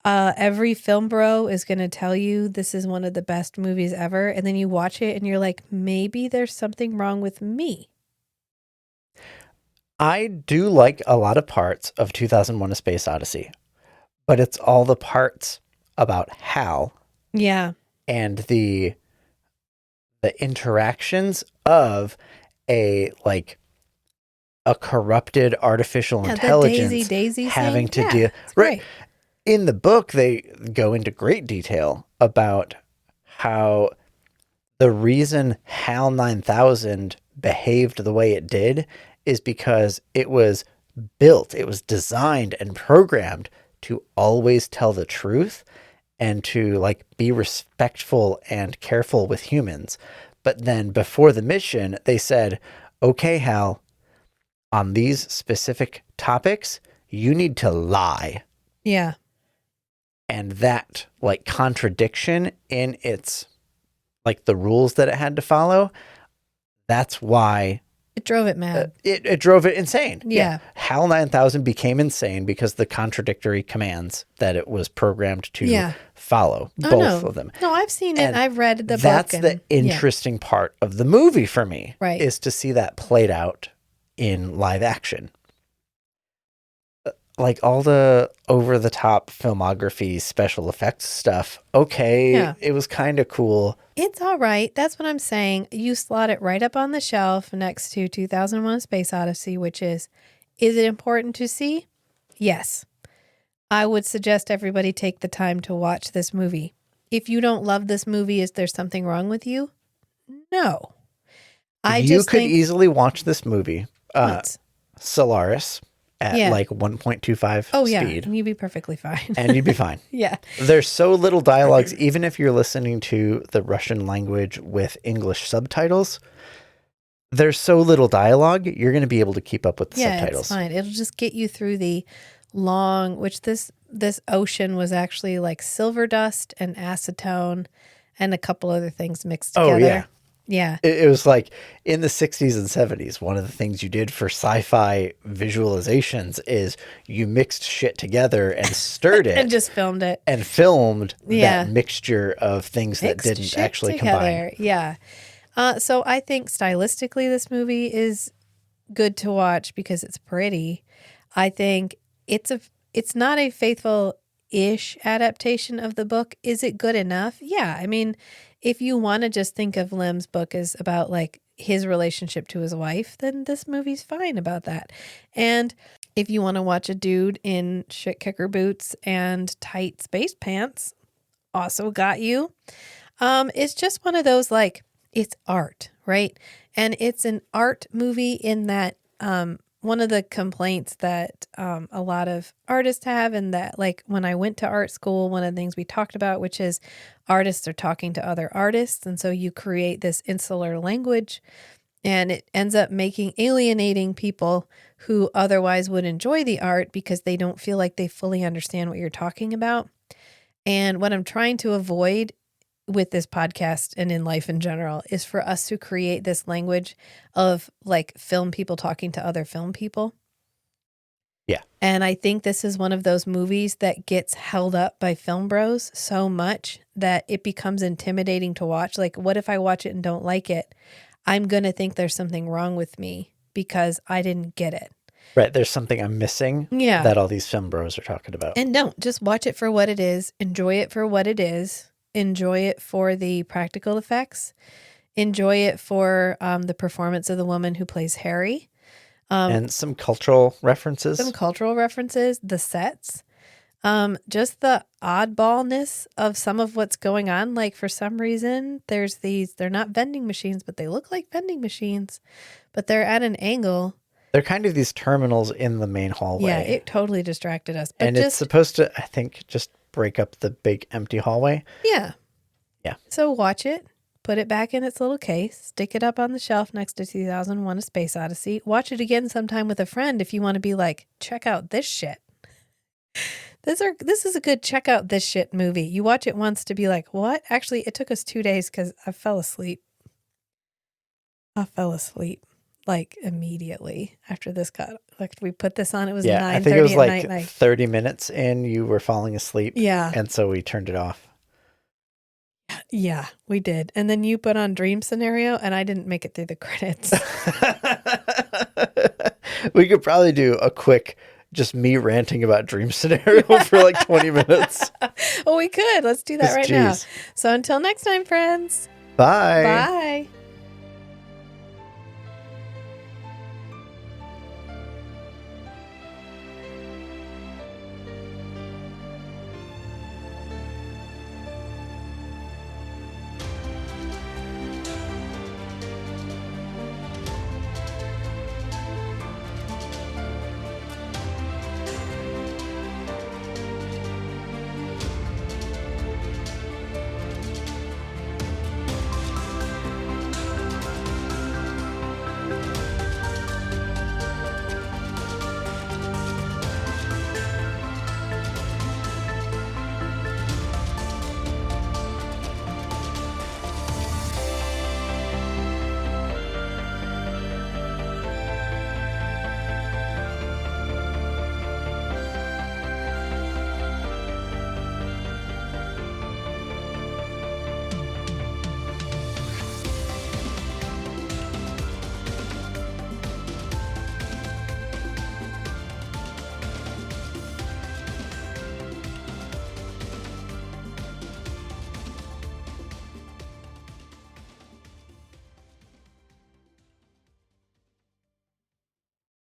every film bro is going to tell you this is one of the best movies ever. And then you watch it and you're like, maybe there's something wrong with me. I do like a lot of parts of 2001: A Space Odyssey, but it's all the parts about Hal. Yeah. And the interactions of a corrupted artificial intelligence the Daisy having thing. to Yeah, deal. it's Right. great. In the book, they go into great detail about how the reason HAL 9000 behaved the way it did is because it was built, it was designed and programmed to always tell the truth and to be respectful and careful with humans. But then before the mission, they said, okay, Hal, on these specific topics, you need to lie. Yeah. And that contradiction in its the rules that it had to follow, that's why it drove it mad. It drove it insane. Yeah. HAL 9000 became insane because the contradictory commands that it was programmed to follow, both of them. No, I've seen it. And I've read the book. That's the interesting part of the movie for me, right? Is to see that played out in live action. All the over-the-top filmography, special effects stuff, it was kind of cool. It's all right. That's what I'm saying. You slot it right up on the shelf next to 2001: A Space Odyssey, which is it important to see? Yes. I would suggest everybody take the time to watch this movie. If you don't love this movie, is there something wrong with you? No. You could easily watch this movie, once. Solaris, at 1.25 speed. And you'd be perfectly fine. And you'd be fine. Yeah. There's so little dialogues, even if you're listening to the Russian language with English subtitles, there's so little dialogue, you're going to be able to keep up with the subtitles. Yeah, it's fine. It'll just get you through the long, which this ocean was actually silver dust and acetone and a couple other things mixed together. Oh, yeah. Yeah. It was in the 60s and 70s, one of the things you did for sci-fi visualizations is you mixed shit together and stirred it. And just filmed it. And filmed that mixture of things that didn't actually combine. Yeah. So I think stylistically this movie is good to watch because it's pretty. I think it's not a faithful-ish adaptation of the book. Is it good enough? Yeah. I mean, if you want to just think of Lem's book as about his relationship to his wife, then this movie's fine about that. And if you want to watch a dude in shit kicker boots and tight space pants, also got you. It's just one of those it's art, right? And it's an art movie in that one of the complaints that a lot of artists have, and that when I went to art school, one of the things we talked about, which is artists are talking to other artists. And so you create this insular language and it ends up alienating people who otherwise would enjoy the art because they don't feel like they fully understand what you're talking about. And what I'm trying to avoid with this podcast and in life in general is for us to create this language of film people talking to other film people. Yeah. And I think this is one of those movies that gets held up by film bros so much that it becomes intimidating to watch. What if I watch it and don't like it? I'm going to think there's something wrong with me because I didn't get it. Right. There's something I'm missing that all these film bros are talking about. And don't. Just watch it for what it is. Enjoy it for what it is. Enjoy it for the practical effects. Enjoy it for the performance of the woman who plays Harry. And some cultural references. The sets. Just the oddballness of some of what's going on. For some reason, there's they're not vending machines, but they look like vending machines, but they're at an angle. They're kind of these terminals in the main hallway. Yeah, it totally distracted us. But it's supposed to, I think, just break up the big empty hallway. Yeah. Yeah. So watch it. Put it back in its little case, stick it up on the shelf next to 2001: A Space Odyssey. Watch it again sometime with a friend if you want to be check out this shit. This is a good check out this shit movie. You watch it once to be what? Actually, it took us 2 days because I fell asleep. Immediately after this cut. We put this on, it was 9:30 I think it was at night. 30 minutes in, you were falling asleep. Yeah. And so we turned it off. Yeah, we did. And then you put on Dream Scenario, and I didn't make it through the credits. We could probably do a quick, just me ranting about dream scenario for like 20 minutes. Well, we could. Let's do that right now. So until next time, friends. Bye. Bye.